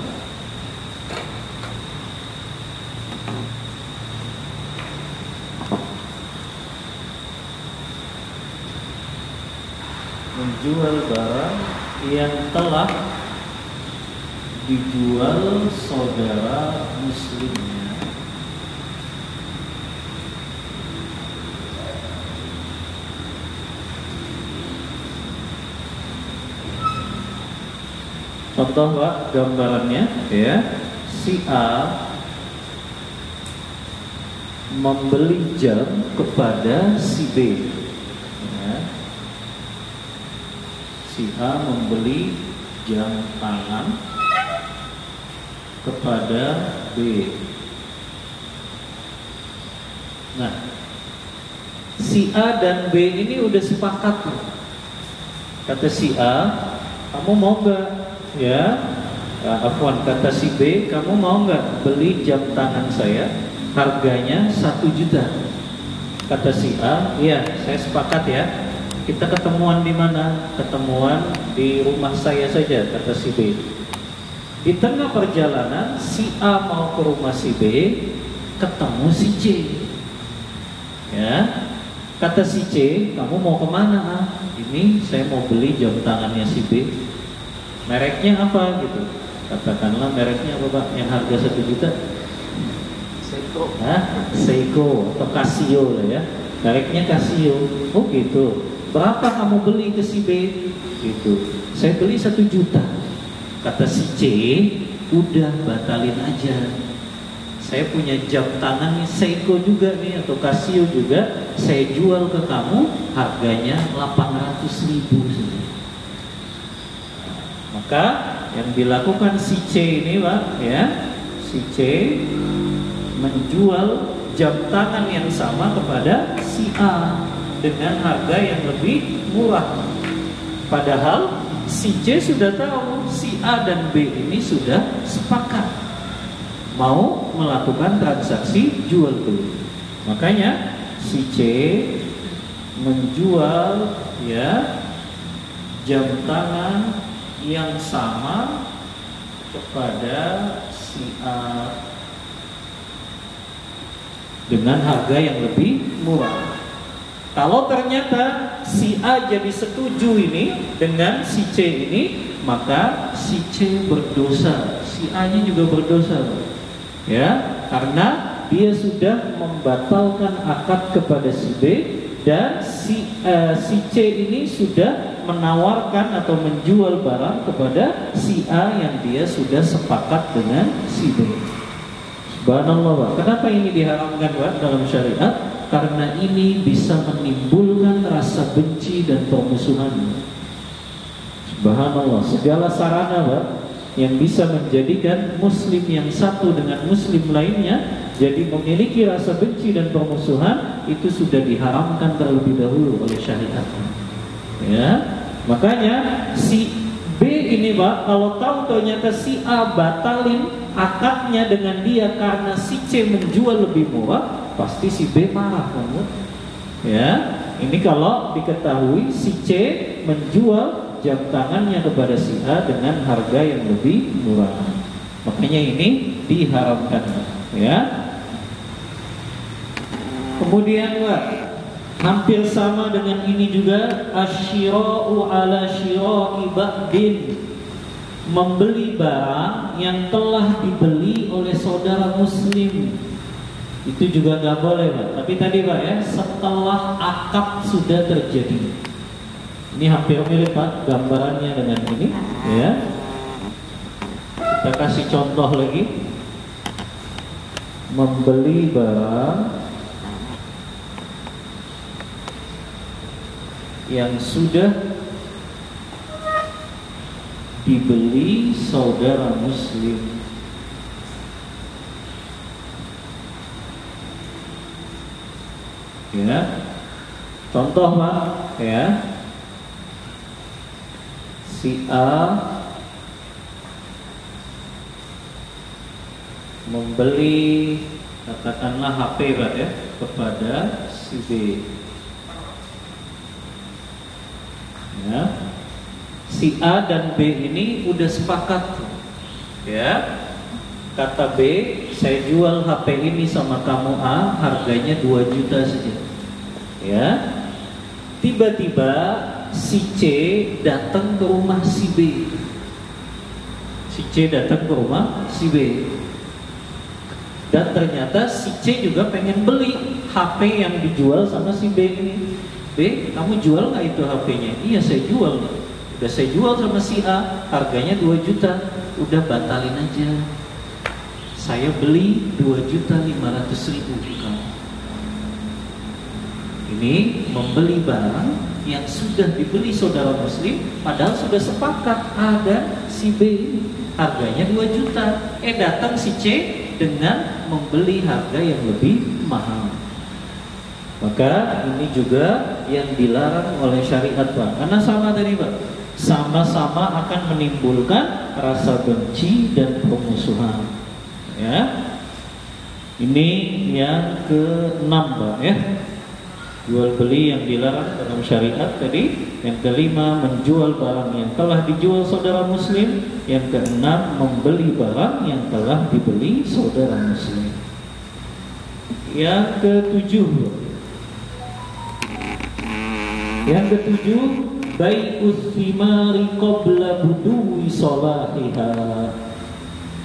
yang telah dijual saudara muslimnya. Contoh, Pak, gambarannya, ya, si A membeli jam kepada si B, ya. Si A membeli jam tangan kepada B. Nah, si A dan B ini udah sepakat. Kata si A, kamu mau nggak? Ya, afwan, kata si B, kamu mau nggak beli jam tangan saya, harganya 1 juta? Kata si A, iya, saya sepakat ya. Kita ketemuan di mana? Ketemuan di rumah saya saja, kata si B. Di tengah perjalanan, si A mau ke rumah si B, ketemu si C. Ya, kata si C, kamu mau kemana? Ini saya mau beli jam tangannya si B. Mereknya apa gitu? Katakanlah mereknya apa, Pak? Yang harga 1 juta? Seiko. Seiko atau Casio lah ya. Mereknya Casio. Oh gitu. Berapa kamu beli ke si B? Gitu. Saya beli 1 juta. Kata si C, udah batalin aja. Saya punya jam tangan nih, Seiko juga nih atau Casio juga. Saya jual ke kamu, harganya 800.000 saja. Maka yang dilakukan si C ini, Pak, ya, si C menjual jam tangan yang sama kepada si A dengan harga yang lebih murah. Padahal si C sudah tahu si A dan B ini sudah sepakat mau melakukan transaksi jual beli. Makanya si C menjual, ya, jam tangan yang sama kepada si A dengan harga yang lebih murah. Kalau ternyata si A jadi setuju ini dengan si C ini, maka si C berdosa, si A-nya juga berdosa, ya, karena dia sudah membatalkan akad kepada si B dan si C ini sudah menawarkan atau menjual barang kepada si A yang dia sudah sepakat dengan si B. Subhanallah, Pak. Kenapa ini diharamkan, Pak, dalam syariat? Karena ini bisa menimbulkan rasa benci dan permusuhan. Subhanallah, segala sarana, Pak, yang bisa menjadikan muslim yang satu dengan muslim lainnya jadi memiliki rasa benci dan permusuhan, itu sudah diharamkan terlebih dahulu oleh syariat. Ya, makanya si B ini, Pak, kalau tahu ternyata si A batalin akadnya dengan dia karena si C menjual lebih murah, pasti si B marah, kan? Ya, ini kalau diketahui si C menjual jam tangannya kepada si A dengan harga yang lebih murah, makanya ini diharamkan, ya. Kemudian, Pak, Hampir sama dengan ini juga asyira'u ala syira'i ba'din, membeli barang yang telah dibeli oleh saudara muslim. Itu juga nggak boleh, Pak. Tapi tadi, Pak, ya, setelah akad sudah terjadi. Ini hampir mirip, Pak, gambarannya dengan ini, ya. Kita kasih contoh lagi. Membeli barang yang sudah dibeli saudara muslim. Ya, contoh, Pak, ya, si A membeli katakanlah HP, Pak, ya, kepada si B. Ya, si A dan B ini udah sepakat, ya. Kata B, saya jual HP ini sama kamu A, harganya 2 juta saja. Ya, tiba-tiba si C datang ke rumah si B. Si C datang ke rumah si B. Dan ternyata si C juga pengen beli HP yang dijual sama si B ini. B, kamu jual nggak itu HP-nya? Iya, saya jual. Udah saya jual sama si A, harganya 2 juta. Udah batalin aja. Saya beli 2.500.000 kamu. Ini membeli barang yang sudah dibeli saudara muslim, padahal sudah sepakat ada si B, harganya 2 juta. Datang si C dengan membeli harga yang lebih mahal. Maka ini juga yang dilarang oleh syariat, Pak. Karena sama tadi, Pak, sama-sama akan menimbulkan rasa benci dan permusuhan. Ya, ini yang ke-6, Pak, ya. Jual beli yang dilarang dalam syariat tadi. Yang kelima, menjual barang yang telah dijual saudara muslim. Yang keenam, membeli barang yang telah dibeli saudara muslim. Yang ketujuh, bai'us thimari qabla buduwi salahiha,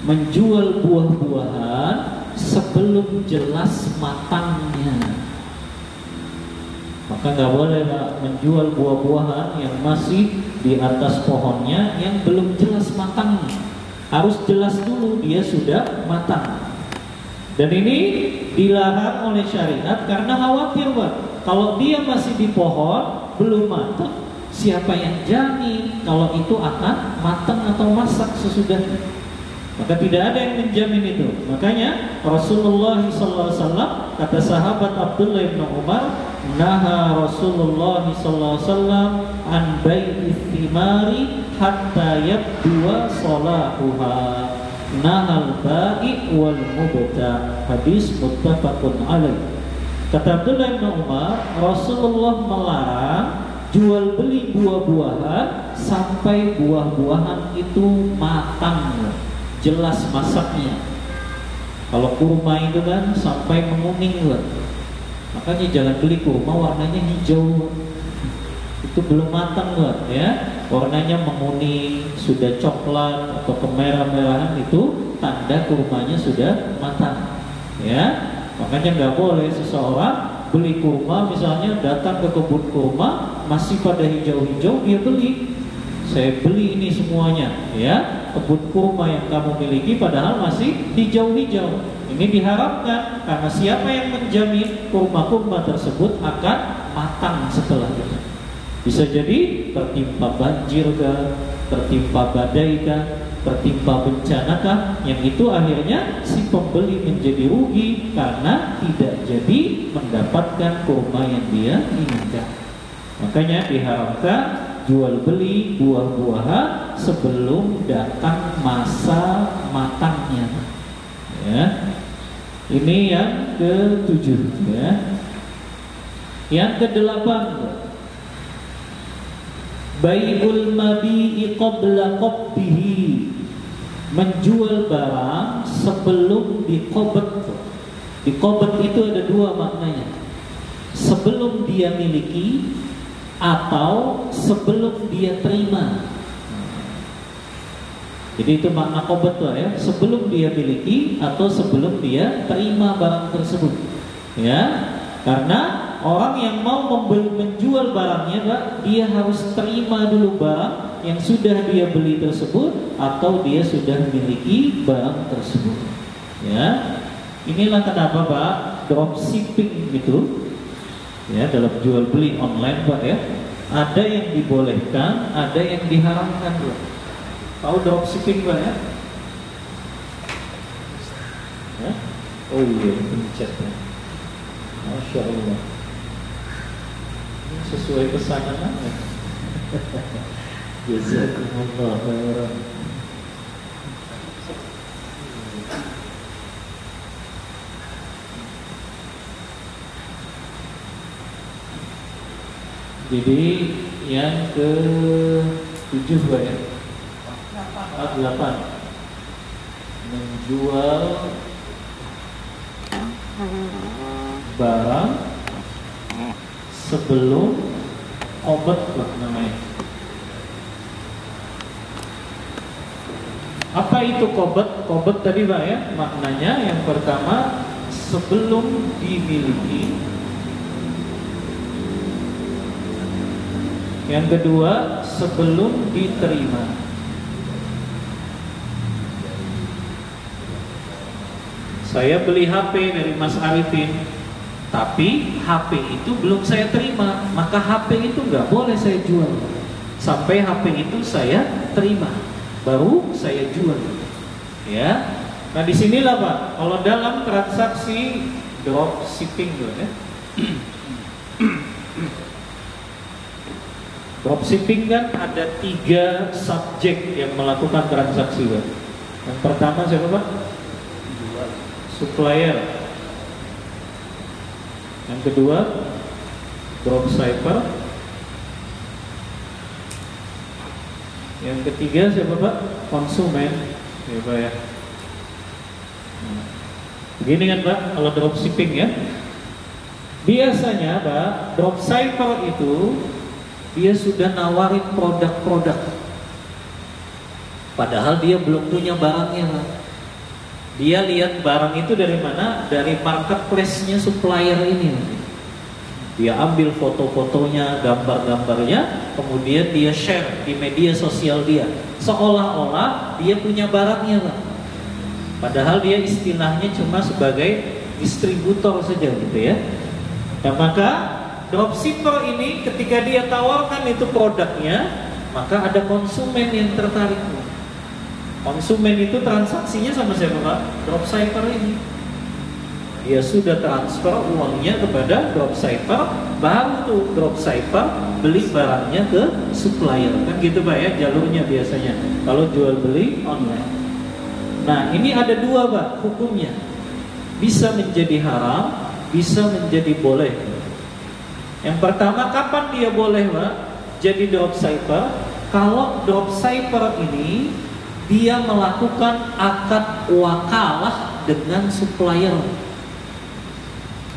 menjual buah-buahan sebelum jelas matangnya. Maka nggak boleh, Pak, menjual buah-buahan yang masih di atas pohonnya yang belum jelas matangnya. Harus jelas dulu dia sudah matang. Dan ini dilarang oleh syariat karena khawatir, Pak, kalau dia masih di pohon belum matang, siapa yang jamin kalau itu akan matang atau masak sesudahnya? Maka tidak ada yang menjamin itu. Makanya Rasulullah SAW, kata sahabat Abdullah bin Umar, naha Rasulullah SAW an bai'is thimari hatta yabdua salahuha, nahal bai' wal mubta. Hadis muttafaqun alaih. Kata Abdullah bin Umar, Rasulullah melarang jual beli buah-buahan sampai buah-buahan itu matang, jelas masaknya. Kalau kurma itu kan sampai menguning, Pak. Makanya jangan beli kurma warnanya hijau, itu belum matang, Pak, ya. Warnanya menguning, sudah coklat atau kemerah-merahan, itu tanda kurmanya sudah matang, ya. Makanya nggak boleh seseorang beli kurma, misalnya datang ke kebun kurma masih pada hijau-hijau, dia beli. Saya beli ini semuanya, ya, kebun kurma yang kamu miliki padahal masih hijau-hijau. Ini diharapkan karena siapa yang menjamin kurma-kurma tersebut akan matang setelah itu? Bisa jadi tertimpa banjir kah, tertimpa badai kah, tertimpa bencana kah, yang itu akhirnya si pembeli menjadi rugi karena tidak jadi mendapatkan kurma yang dia inginkan. Makanya diharapkan jual beli buah-buahan sebelum datang masa matangnya, ya. Ini yang ke-7, ya. Yang ke-8, bai'ul mabi'i qabla qabdihi, menjual barang sebelum diqabd. Diqabd itu ada dua maknanya. sebelum dia miliki atau sebelum dia terima. Jadi itu makna qabd ya, sebelum dia miliki atau sebelum dia terima barang tersebut. Ya, karena orang yang mau menjual barangnya, Pak, dia harus terima dulu barang yang sudah dia beli tersebut atau dia sudah miliki barang tersebut. Ya, inilah kenapa, Pak, dropshipping itu ya dalam jual beli online, Pak, ya, ada yang dibolehkan, ada yang diharamkan, Pak. Tahu dropshipping, Pak, ya? Ya? Oh iya, pencet ya. Masya Allah. Ini sesuai pesanan apa? Jazakumullah khairan. Jadi yang ke-7, Pak, ya? 8. Menjual barang sebelum qabd, namanya. Apa itu qabd? Qabd tadi, Pak, ya, maknanya yang pertama sebelum dimiliki, yang kedua sebelum diterima. Saya beli HP dari Mas Arifin, tapi HP itu belum saya terima, maka HP itu nggak boleh saya jual sampai HP itu saya terima, baru saya jual. Ya, nah disinilah, Pak, kalau dalam transaksi dropshipping, ya. Dropshipping kan ada 3 subjek yang melakukan transaksi, Pak. Yang pertama siapa, Pak? Supplier. Yang kedua dropshipper. Yang ketiga siapa, Pak? Konsumen, ya, Pak, ya. Begini kan, Pak, kalau dropshipping, ya, biasanya, Pak, dropshipper itu dia sudah nawarin produk-produk, padahal dia belum punya barangnya, Pak. Dia lihat barang itu dari mana? Dari marketplace-nya supplier ini. Dia ambil foto-fotonya, gambar-gambarnya, kemudian dia share di media sosial dia, seolah-olah dia punya barangnya, Pak. Padahal dia istilahnya cuma sebagai distributor saja, gitu ya. Dan maka dropshipper ini ketika dia tawarkan itu produknya, maka ada konsumen yang tertarik. Konsumen itu transaksinya sama siapa, Pak? Dropshipper ini. Dia sudah transfer uangnya kepada dropshipper, baru tuh dropshipper beli barangnya ke supplier. Kan gitu, Pak, ya, jalurnya biasanya kalau jual beli online. Nah, ini ada 2, Pak, hukumnya. Bisa menjadi haram, bisa menjadi boleh. Yang pertama, kapan dia boleh, Pak, jadi dropshipper? Kalau dropshipper ini dia melakukan akad wakalah dengan supplier.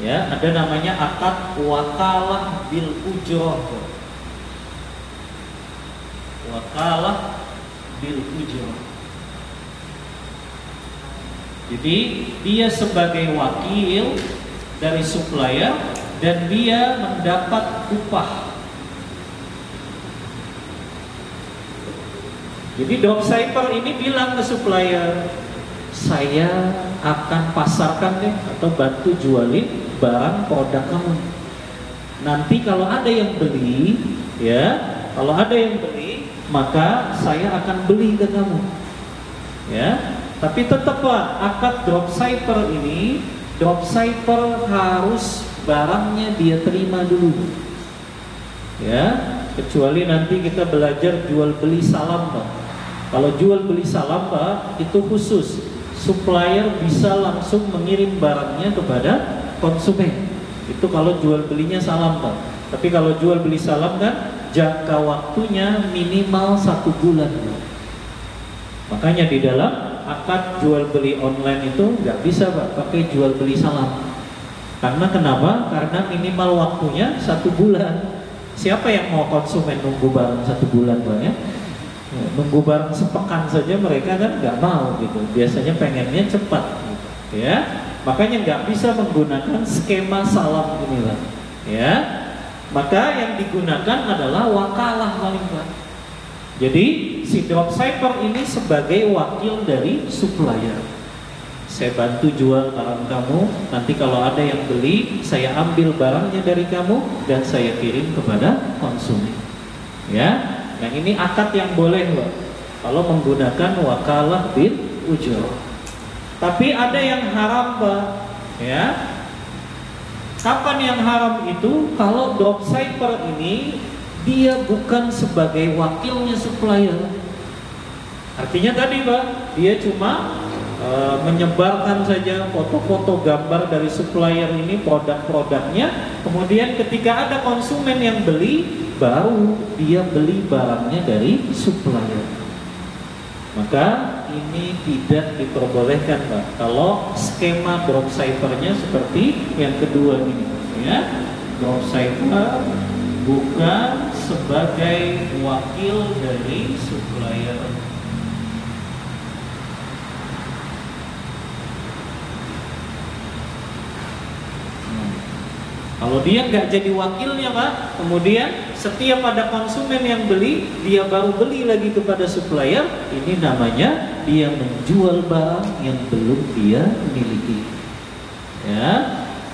Ya, ada namanya akad wakalah bil ujrah. Wakalah bil ujrah. Jadi dia sebagai wakil dari supplier dan dia mendapat upah. Jadi dropshipper ini bilang ke supplier, saya akan pasarkan deh atau bantu jualin barang produk kamu. Nanti kalau ada yang beli, ya, kalau ada yang beli, maka saya akan beli ke kamu. Ya, tapi tetap, Pak, akad dropshipper ini, dropshipper harus barangnya dia terima dulu. Ya, kecuali nanti kita belajar jual beli salam, Pak. Kalau jual beli salam, Pak, itu khusus. Supplier bisa langsung mengirim barangnya kepada konsumen. Itu kalau jual belinya salam, Pak. Tapi kalau jual beli salam kan jangka waktunya minimal 1 bulan, Pak. Makanya di dalam akad jual beli online itu nggak bisa, Pak, pakai jual beli salam. Karena kenapa? Karena minimal waktunya 1 bulan. Siapa yang mau konsumen nunggu barang 1 bulan, Pak ya? Nunggu barang sepekan saja mereka kan nggak mau gitu. Biasanya pengennya cepat, gitu, ya. Makanya nggak bisa menggunakan skema salam ini, Pak. Ya, maka yang digunakan adalah wakalah paling Pak. Jadi si dropshipper ini sebagai wakil dari supplier. Saya bantu jual barang kamu, nanti kalau ada yang beli, saya ambil barangnya dari kamu dan saya kirim kepada konsumen. Ya, nah ini akad yang boleh Pak kalau menggunakan wakalah bil ujrah. Tapi ada yang haram Pak, ya. Kapan yang haram itu? Kalau dropshipper ini dia bukan sebagai wakilnya supplier. Artinya tadi Pak, dia cuma menyebarkan saja foto-foto gambar dari supplier ini, produk-produknya. Kemudian ketika ada konsumen yang beli, baru dia beli barangnya dari supplier. Maka ini tidak diperbolehkan Pak kalau skema dropshippernya seperti yang kedua ini, ya. Dropshipper bukan sebagai wakil dari supplier. Kalau dia nggak jadi wakilnya Pak, kemudian setiap ada konsumen yang beli, dia baru beli lagi kepada supplier, ini namanya dia menjual barang yang belum dia miliki. Ya,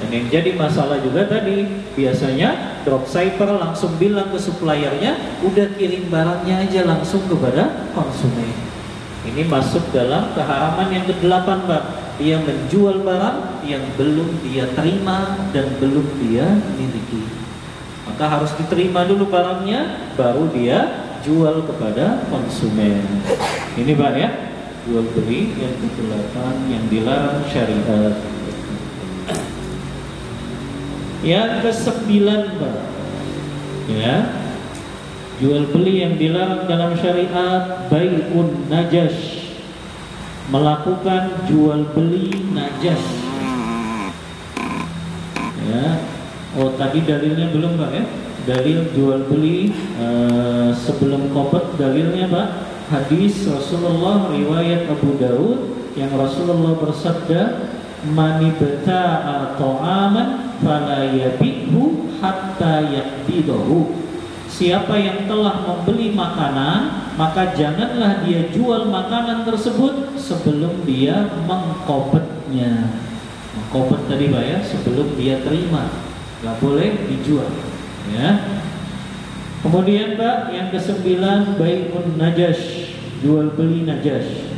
dan yang jadi masalah juga tadi, biasanya dropshipper langsung bilang ke suppliernya, udah kirim barangnya aja langsung kepada konsumen. Ini masuk dalam keharaman yang ke-8 Pak. Dia menjual barang yang belum dia terima dan belum dia miliki. Maka harus diterima dulu barangnya, baru dia jual kepada konsumen. Ini Pak ya, jual beli yang ke-8 yang dilarang syariat. Yang ke-9 Pak, ya, jual beli yang dilarang dalam syariat, bai'un najash, melakukan jual beli najas. Ya, oh tadi dalilnya belum Pak ya? Dalil jual beli sebelum qobat, dalilnya Pak, hadis Rasulullah riwayat Abu Daud yang Rasulullah bersabda, manibta'a ta'aman fala yabi'hu hatta yaqbidahu. Siapa yang telah membeli makanan, maka janganlah dia jual makanan tersebut sebelum dia mengqobetnya. Mengqobet tadi Pak ya, sebelum dia terima, nggak boleh dijual. Ya. Kemudian Pak, yang ke-9 bai'un najash, jual beli najash.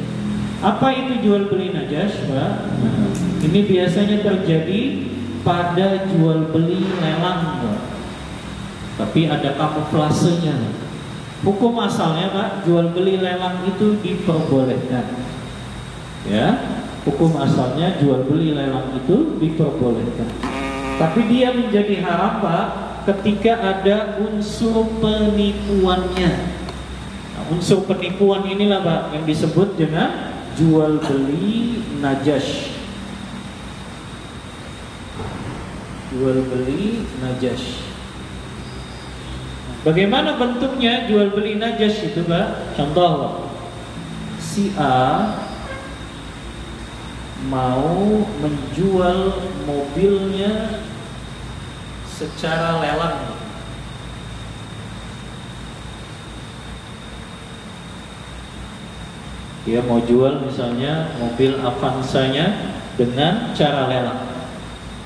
Apa itu jual beli najash Pak? Nah, ini biasanya terjadi pada jual beli lelang Pak. Tapi ada kamuflasenya. Hukum asalnya Pak, jual beli lelang itu diperbolehkan. Ya, hukum asalnya jual beli lelang itu diperbolehkan. Tapi dia menjadi haram Pak ketika ada unsur penipuannya. Nah, unsur penipuan inilah Pak yang disebut dengan jual beli najash. Jual beli najash. Bagaimana bentuknya jual beli najas itu Pak? Contoh, si A mau menjual mobilnya secara lelang. Dia mau jual misalnya mobil Avanza-nya dengan cara lelang.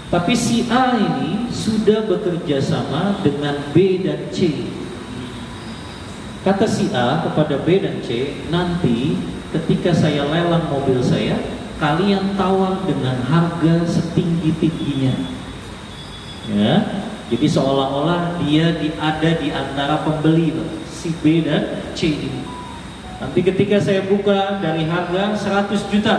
Tapi si A ini sudah bekerja sama dengan B dan C. Kata si A kepada B dan C, nanti ketika saya lelang mobil saya, kalian tawar dengan harga setinggi-tingginya. Ya, jadi seolah-olah dia ada di antara pembeli, si B dan C ini. Nanti ketika saya buka dari harga 100 juta,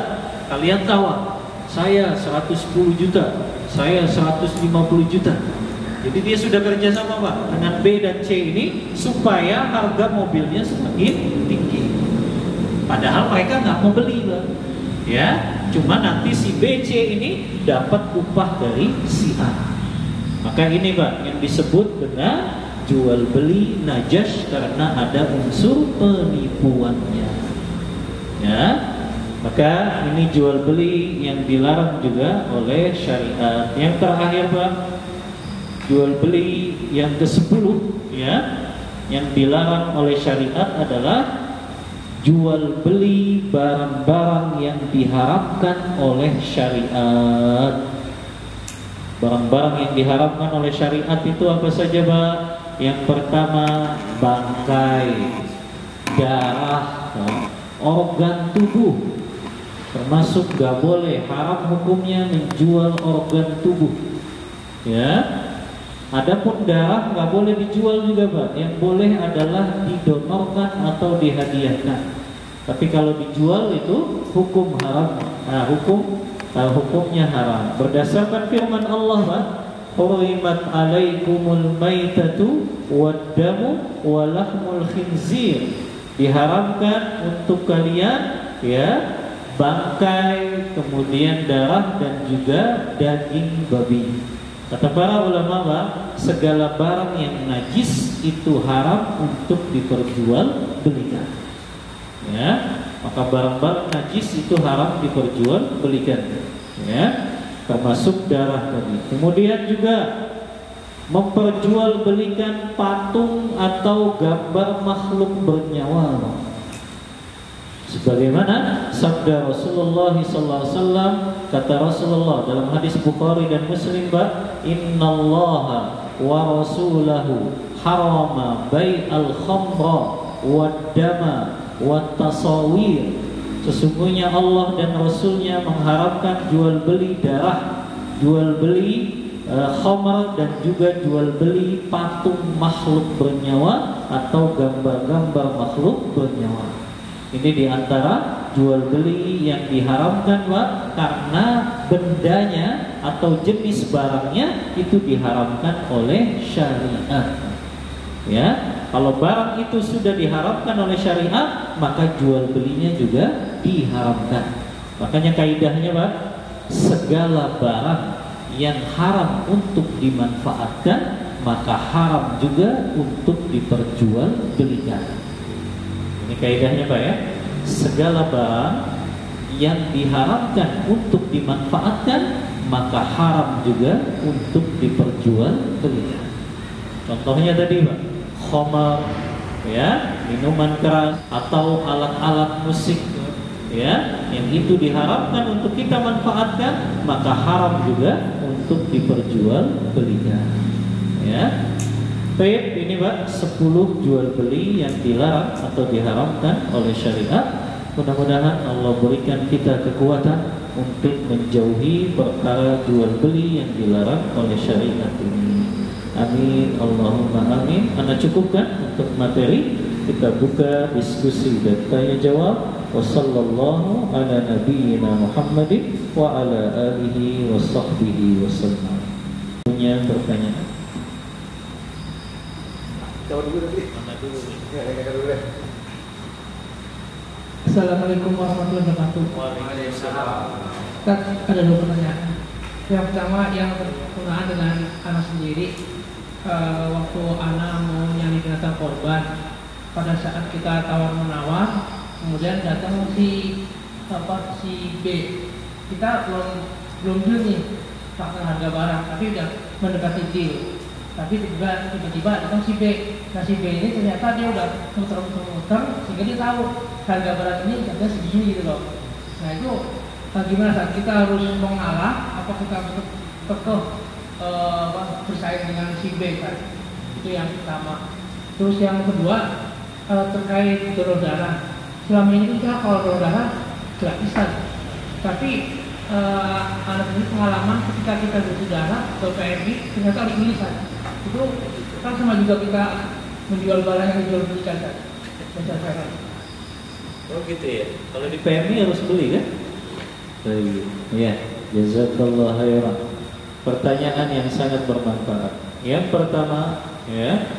kalian tawar, saya 110 juta. Saya 150 juta. Jadi dia sudah kerja sama Pak dengan B dan C ini supaya harga mobilnya semakin tinggi. Padahal mereka nggak mau beli Pak. Ya, cuma nanti si B, C ini dapat upah dari si A. Maka ini Pak yang disebut dengan jual beli najas karena ada unsur penipuannya. Ya, maka ini jual beli yang dilarang juga oleh syariat. Yang terakhir Pak, jual beli yang ke-10 ya, yang dilarang oleh syariat adalah jual beli barang-barang yang diharamkan oleh syariat. Barang-barang yang diharamkan oleh syariat itu apa saja Pak? Yang pertama bangkai, darah, organ tubuh, termasuk gak boleh, haram hukumnya menjual organ tubuh. Ya. Adapun darah nggak boleh dijual juga Pak. Yang boleh adalah didonorkan atau dihadiahkan. Tapi kalau dijual itu hukum haram. Nah, hukumnya haram. Berdasarkan firman Allah Pak, "Hurimat 'alaikumul maitatu wad-damu wa lahmul khinzir." Diharamkan untuk kalian ya bangkai, kemudian darah dan juga daging babi. Kata para ulama Pak, segala barang yang najis itu haram untuk diperjualbelikan. Ya, maka barang-barang najis itu haram diperjualbelikan. Ya, termasuk darah tadi. Kemudian juga memperjualbelikan patung atau gambar makhluk bernyawa. Sebagaimana sabda Rasulullah SAW, kata Rasulullah dalam hadis Bukhari dan Muslim, "Innallaha wa rasulahu harama bai'al khamra wad dama wat tasawir." Sesungguhnya Allah dan Rasulnya mengharamkan jual beli darah, jual beli khamar, dan juga jual beli patung makhluk bernyawa atau gambar-gambar makhluk bernyawa. Ini diantara jual beli yang diharamkan Pak, karena bendanya atau jenis barangnya itu diharamkan oleh syariat. Ya, kalau barang itu sudah diharamkan oleh syariat, maka jual belinya juga diharamkan. Makanya kaidahnya Pak, segala barang yang haram untuk dimanfaatkan, maka haram juga untuk diperjualbelikan. Ini kaidahnya Pak ya. Segala barang yang diharamkan untuk dimanfaatkan, maka haram juga untuk diperjualbelikan. Contohnya tadi Pak, khamar ya, minuman keras atau alat-alat musik ya, yang itu diharamkan untuk kita manfaatkan, maka haram juga untuk diperjualbelikan. Ya. Baik, ini Pak 10 jual beli yang dilarang atau diharamkan oleh syariat. Mudah-mudahan Allah berikan kita kekuatan untuk menjauhi perkara jual beli yang dilarang oleh syariat ini. Amin, Allahumma amin. Anda cukupkan untuk materi. Kita buka diskusi dan tanya jawab. Wassallallahu ala nabiyyina Muhammadin wa ala alihi wa sahbihi wasallam. Punya pertanyaan? Jawab dulu nanti. Mana dulu? Ya, dulu deh. Assalamualaikum warahmatullahi wabarakatuh. Waalaikumsalam. Ustaz, ada 2 pertanyaan. Yang pertama yang berkenaan dengan anak sendiri. Waktu anak mau nyari jenazah korban, pada saat kita tawar menawar, kemudian datang si B, kita belum deal nih tentang harga barang, tapi udah mendekati deal. Tapi tiba-tiba datang si B. Nah si B ini ternyata dia udah muter-muter sehingga dia tahu harga barang ini harga segini gitu loh. Nah itu gimana saat kita harus mengalah, apa kita harus kekeh bersaing dengan si B kan? Itu yang pertama. Terus yang kedua terkait donor darah. Selama ini kita kalau donor darah gratisan, tapi anak ini pengalaman ketika kita butuh darah ke PMI ternyata harus milisan. Itu kan sama juga kita menjual barang yang dijual belikan kan? Oh gitu ya. Kalau di PMI harus beli kan? Baik. Ya, jazakallahu khairan. Pertanyaan yang sangat bermanfaat. Yang pertama, ya,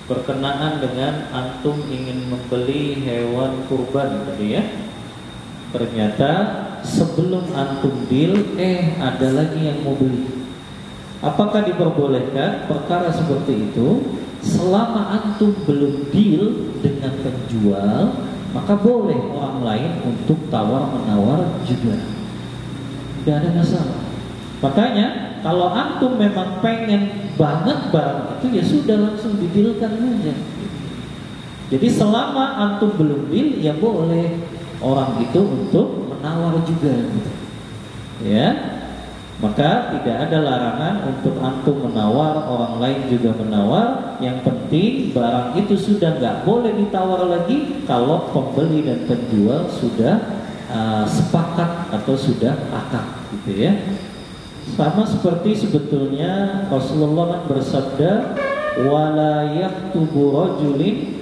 berkenaan dengan antum ingin membeli hewan kurban tadi ya. ternyata sebelum antum deal, ada lagi yang mau beli. Apakah diperbolehkan perkara seperti itu? Selama antum belum deal dengan penjual, maka boleh orang lain untuk tawar-menawar juga, tidak ada masalah. Makanya kalau antum memang pengen banget barang itu, ya sudah langsung didealkan aja. Jadi selama antum belum deal, ya boleh orang itu untuk menawar juga, ya. Maka tidak ada larangan untuk antum menawar, orang lain juga menawar. Yang penting barang itu sudah nggak boleh ditawar lagi kalau pembeli dan penjual sudah sepakat atau sudah akad, gitu ya. Sama seperti sebetulnya Rasulullah bersabda, wala yaktubu rajulin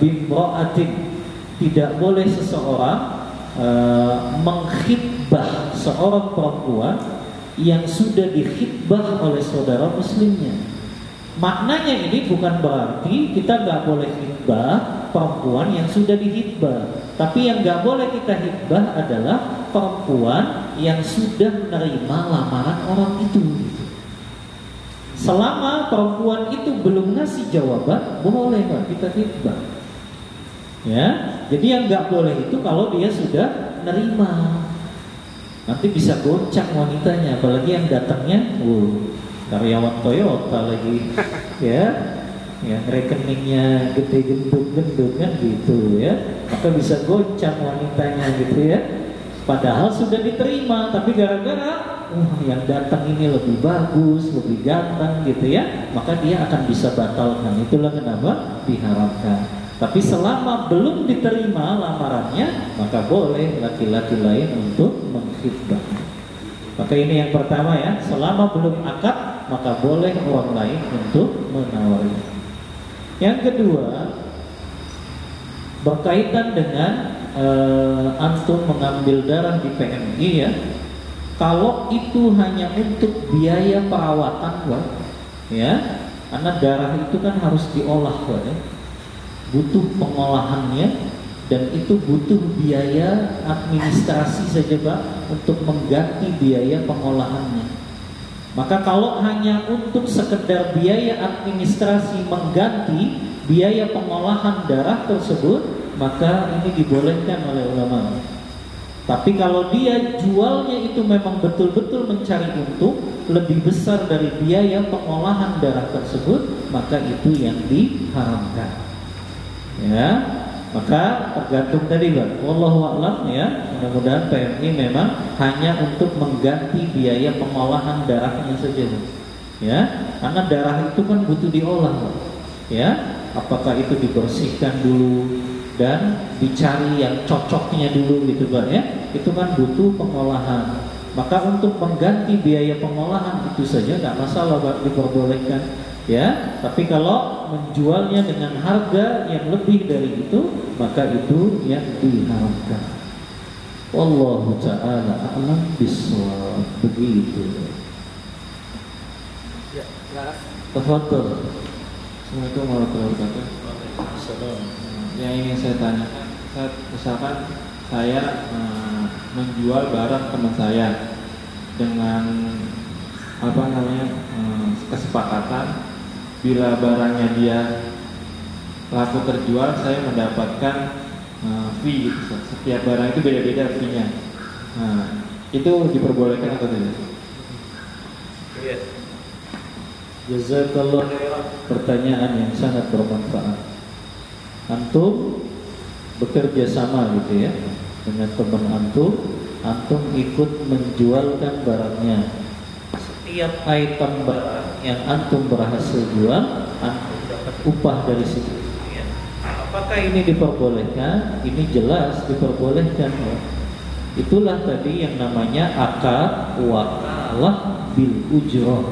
bimra'atin, tidak boleh seseorang mengkhitbah seorang perempuan yang sudah dikhitbah oleh saudara muslimnya. Maknanya ini bukan berarti kita nggak boleh khitbah perempuan yang sudah dihitbah, tapi yang nggak boleh kita khitbah adalah perempuan yang sudah menerima lamaran orang itu. Selama perempuan itu belum ngasih jawaban, boleh nggak kita khitbah. Ya, jadi yang nggak boleh itu kalau dia sudah nerima. Nanti bisa goncang wanitanya, apalagi yang datangnya, karyawan Toyota lagi, ya, yang rekeningnya gede gendut kan gitu ya, maka bisa goncang wanitanya gitu ya. Padahal sudah diterima, tapi gara-gara yang datang ini lebih bagus, lebih ganteng gitu ya, maka dia akan bisa batalkan. Itulah kenapa diharamkan. Tapi selama belum diterima lamarannya, maka boleh laki-laki lain untuk mengkhitbah. Maka ini yang pertama ya, selama belum akad, maka boleh orang lain untuk menawari. Yang kedua, berkaitan dengan antum mengambil darah di PMI ya. Kalau itu hanya untuk biaya perawatan, ya, karena darah itu kan harus diolah, ya. Butuh pengolahannya, dan itu butuh biaya administrasi saja Pak untuk mengganti biaya pengolahannya. Maka kalau hanya untuk sekedar biaya administrasi mengganti biaya pengolahan darah tersebut, maka ini dibolehkan oleh ulama. Tapi kalau dia jualnya itu memang betul-betul mencari untung lebih besar dari biaya pengolahan darah tersebut, maka itu yang diharamkan. Ya, maka tergantung tadi Pak. Wallahu a'lam ya. Mudah-mudahan PMI memang hanya untuk mengganti biaya pengolahan darahnya saja. Ya, karena darah itu kan butuh diolah, Pak. Ya, apakah itu dibersihkan dulu dan dicari yang cocoknya dulu gitu Pak ya. Itu kan butuh pengolahan. Maka untuk mengganti biaya pengolahan itu saja nggak masalah Pak, diperbolehkan. Ya, tapi kalau menjualnya dengan harga yang lebih dari itu, maka itu yang diharamkan. Wallahu ta'ala a'lam bishawab. Begitu. Ya, silakan. Tafadhol. Assalamualaikum warahmatullahi wabarakatuh. Yang ingin saya tanyakan, misalkan saya menjual barang teman saya dengan kesepakatan, bila barangnya dia laku terjual, saya mendapatkan fee gitu. Setiap barang itu beda-beda fee-nya. Itu diperbolehkan atau tidak? Iya. Jazakallah khairan. Pertanyaan yang sangat bermanfaat. Antum bekerja sama gitu ya dengan teman antum ikut menjualkan barangnya. Setiap item barang yang antum berhasil jual, antum dapat upah dari situ. Apakah ini diperbolehkan? Ini jelas diperbolehkan. Ya. Itulah tadi yang namanya akad wakalah bil ujrah.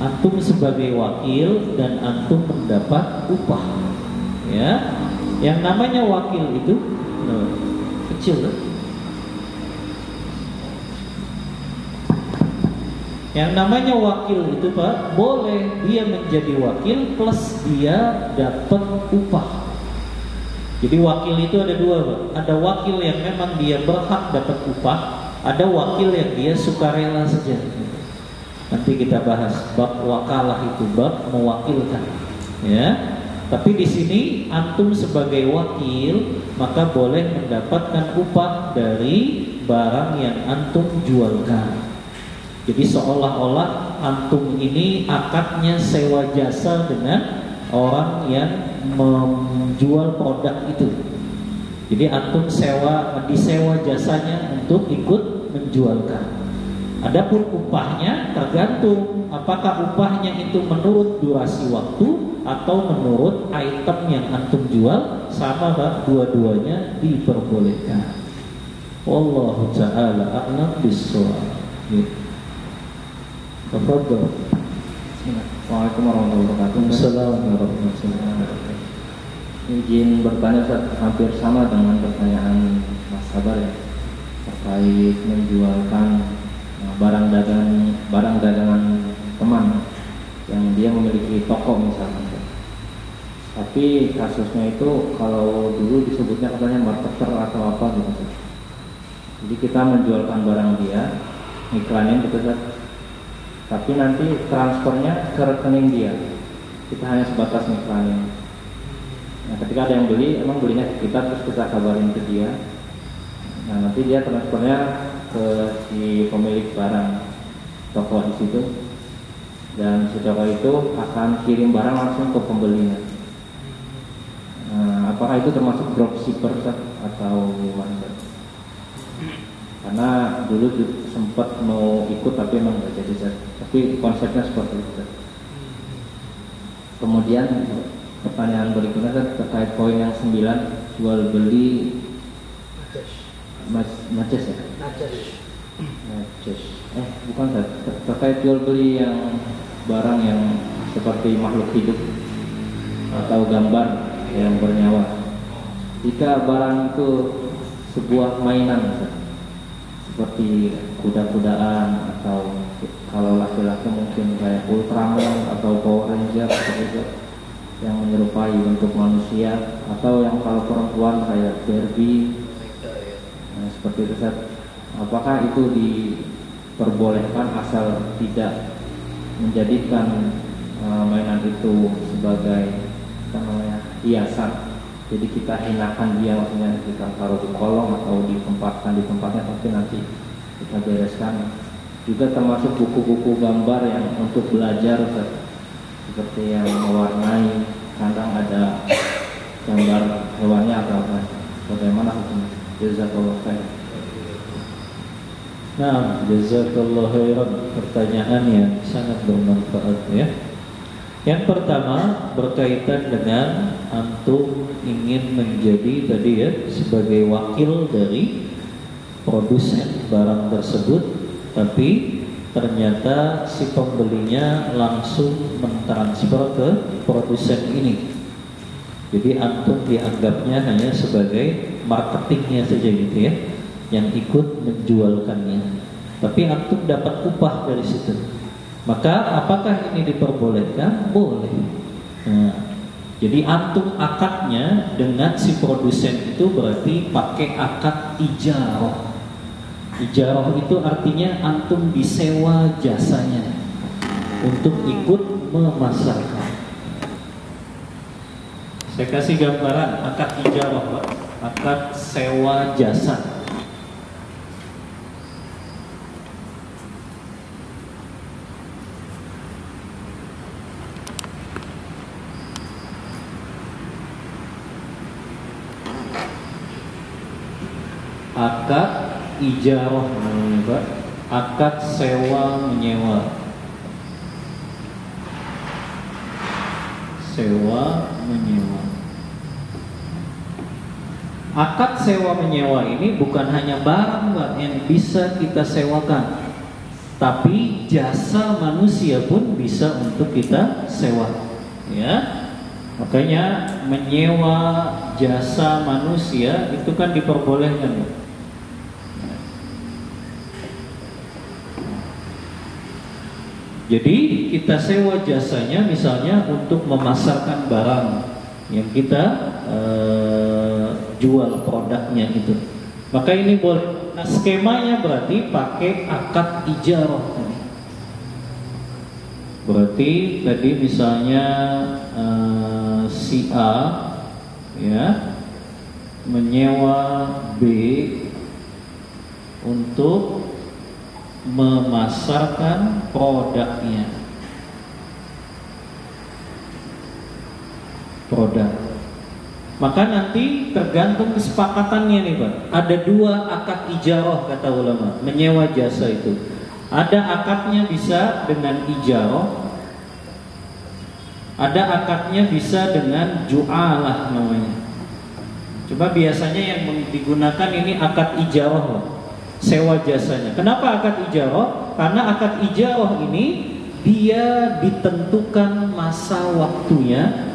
Antum sebagai wakil dan antum mendapat upah. Ya, yang namanya wakil itu kecil. Yang namanya wakil itu Pak, boleh dia menjadi wakil plus dia dapat upah. Jadi wakil itu ada dua, Pak. Ada wakil yang memang dia berhak dapat upah, ada wakil yang dia sukarela saja. Nanti kita bahas bab wakalah itu, bab mewakilkan. Ya. Tapi di sini antum sebagai wakil maka boleh mendapatkan upah dari barang yang antum jualkan. Jadi seolah-olah antum ini akadnya sewa jasa dengan orang yang menjual produk itu. Jadi antum disewa jasanya untuk ikut menjualkan. Adapun upahnya tergantung apakah upahnya itu menurut durasi waktu atau menurut item yang antum jual, sama Pak, dua-duanya diperbolehkan. Wallahu ta'ala a'lam bis-shawab. Tafadhol. Assalamualaikum warahmatullahi wabarakatuh. Assalamualaikum warahmatullahi wabarakatuh. Izin bertanya, Ustaz, hampir sama dengan pertanyaan Mas Sabar ya, terkait menjualkan barang dagangan teman yang dia memiliki toko misalnya. Tapi kasusnya itu kalau dulu disebutnya katanya marketer atau apa gitu, Ustaz. Jadi kita menjualkan barang dia, iklanin gitu, Ustaz. Tapi nanti transfernya ke rekening dia. Kita hanya sebatas iklanin. Nah, ketika ada yang beli, emang belinya ke kita, terus kita kabarin ke dia. Nah, nanti dia transfernya ke si pemilik barang toko di situ, dan si toko itu akan kirim barang langsung ke pembelinya. Nah, apakah itu termasuk dropshipper atau gimana? Karena dulu sempat mau ikut tapi emang nggak jadi. Tapi konsepnya seperti itu. Kemudian pertanyaan berikutnya terkait poin yang 9, jual beli Najas ya? Najas. Bukan, terkait jual beli yang barang yang seperti makhluk hidup atau gambar yang bernyawa. Jika barang itu sebuah mainan, seperti kuda-kudaan, atau kalau laki-laki mungkin kayak Ultraman atau Power Ranger seperti itu, yang menyerupai bentuk manusia, atau yang kalau perempuan kayak Barbie. Nah, seperti itu, Ustaz. Apakah itu diperbolehkan asal tidak menjadikan mainan itu sebagai hiasan? Jadi kita hinakan dia, maksudnya kita taruh di kolong atau ditempatkan di tempatnya, tapi nanti kita bereskan. Juga termasuk buku-buku gambar yang untuk belajar, Ustaz. Seperti yang mewarnai, kadang ada gambar hewannya atau apa. Bagaimana hukumnya? Jazakallah khair. Nah, jazakallah khairan. Pertanyaan yang sangat bermanfaat ya. Yang pertama berkaitan dengan antum ingin menjadi tadi ya sebagai wakil dari produsen barang tersebut, tapi ternyata si pembelinya langsung mentransfer ke produsen ini. Jadi antum dianggapnya hanya sebagai marketingnya saja gitu ya, yang ikut menjualkannya. Tapi antum dapat upah dari situ. Maka apakah ini diperbolehkan? Boleh. Nah, jadi antum akadnya dengan si produsen itu berarti pakai akad ijarah. Ijarah itu artinya antum disewa jasanya untuk ikut memasarkan. Saya kasih gambaran akad ijarah, Pak. Akad sewa jasa. Akad ijarah namanya, Pak. Akad sewa menyewa. Sewa menyewa. Akad sewa menyewa ini bukan hanya barang, Pak, yang bisa kita sewakan, tapi jasa manusia pun bisa untuk kita sewa. Ya. Makanya menyewa jasa manusia itu kan diperbolehkan. Jadi kita sewa jasanya misalnya untuk memasarkan barang yang kita jual produknya itu. Maka ini boleh. Nah, skemanya berarti pakai akad ijarah. Berarti tadi misalnya si A ya menyewa B untuk memasarkan produknya. Maka nanti tergantung kesepakatannya nih Pak. Ada dua akad ijarah kata ulama, menyewa jasa itu. Ada akadnya bisa dengan ijarah, ada akadnya bisa dengan ju'alah namanya. Coba biasanya yang digunakan ini akad ijarah Pak, sewa jasanya. Kenapa akad ijarah? Karena akad ijarah ini dia ditentukan masa waktunya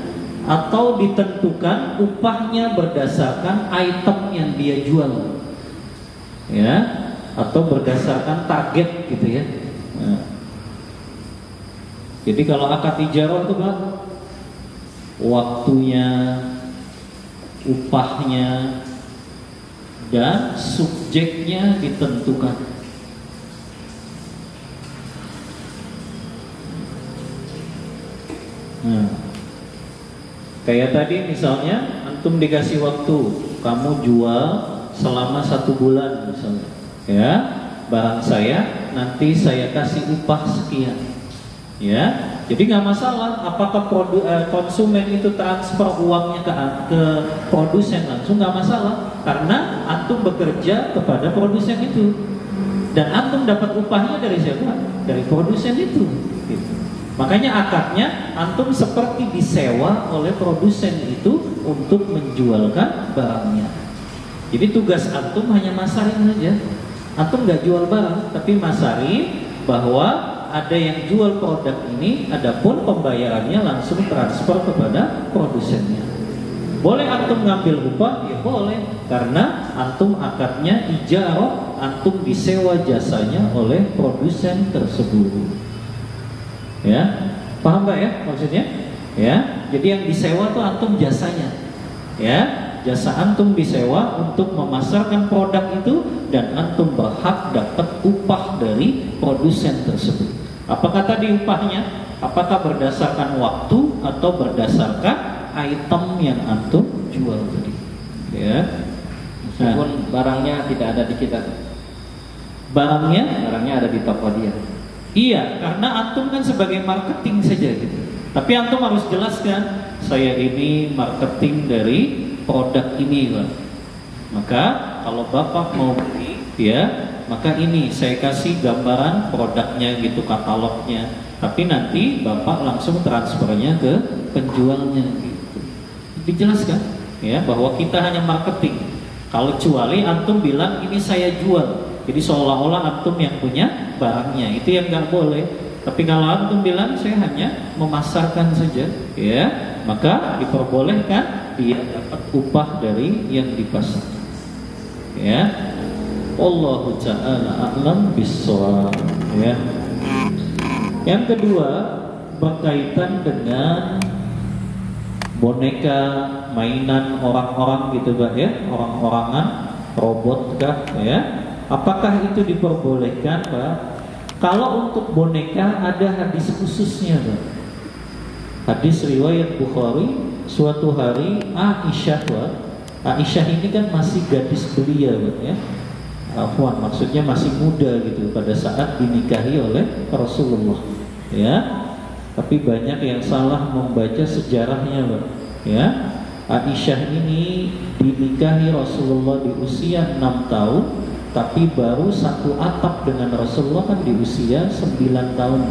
atau ditentukan upahnya berdasarkan item yang dia jual, ya, atau berdasarkan target gitu ya. Nah. Jadi kalau akad ijarah itu Pak, waktunya, upahnya, dan subjeknya ditentukan. Nah, kayak tadi misalnya antum dikasih waktu, kamu jual selama 1 bulan misalnya, ya, barang saya nanti saya kasih upah sekian, ya. Jadi nggak masalah apakah konsumen itu transfer uangnya ke produsen langsung, nggak masalah, karena antum bekerja kepada produsen itu dan antum dapat upahnya dari siapa? Dari produsen itu. Gitu. Makanya akadnya antum seperti disewa oleh produsen itu untuk menjualkan barangnya. Jadi tugas antum hanya masarin saja. Antum nggak jual barang, tapi masarin bahwa ada yang jual produk ini, adapun pembayarannya langsung transfer kepada produsennya. Boleh antum ngambil upah? Ya boleh, karena antum akadnya ijarah, antum disewa jasanya oleh produsen tersebut. Ya, paham Pak ya maksudnya? Ya, jadi yang disewa tuh antum jasanya. Ya, jasa antum disewa untuk memasarkan produk itu dan antum berhak dapat upah dari produsen tersebut. Apakah tadi upahnya? Apakah berdasarkan waktu atau berdasarkan item yang antum jual tadi? Ya. Meskipun barangnya tidak ada di kita. Barangnya ada di toko dia. Iya, karena antum kan sebagai marketing saja gitu. Tapi antum harus jelaskan, saya ini marketing dari produk ini Pak. Maka kalau Bapak mau beli, ya, maka ini saya kasih gambaran produknya gitu, katalognya. Tapi nanti Bapak langsung transfernya ke penjualnya gitu. Dijelaskan ya bahwa kita hanya marketing. Kalau kecuali antum bilang ini saya jual, jadi seolah-olah antum yang punya barangnya, itu yang nggak boleh. Tapi kalau antum bilang saya hanya memasarkan saja, ya, maka diperbolehkan dia dapat upah dari yang dipasarkan. Ya, Allahu ta'ala a'lam bis-shawab. Ya. Yang kedua berkaitan dengan boneka mainan orang-orang gitu Pak ya, orang-orangan, robot kah ya? Apakah itu diperbolehkan Pak? Kalau untuk boneka ada hadis khususnya Pak. Hadis riwayat Bukhari, suatu hari Aisyah Pak. Aisyah ini kan masih gadis belia Pak ya. Afwan, maksudnya masih muda gitu pada saat dinikahi oleh Rasulullah ya. Tapi banyak yang salah membaca sejarahnya Pak ya. Aisyah ini dinikahi Rasulullah di usia 6 tahun, tapi baru satu atap dengan Rasulullah kan di usia 9 tahun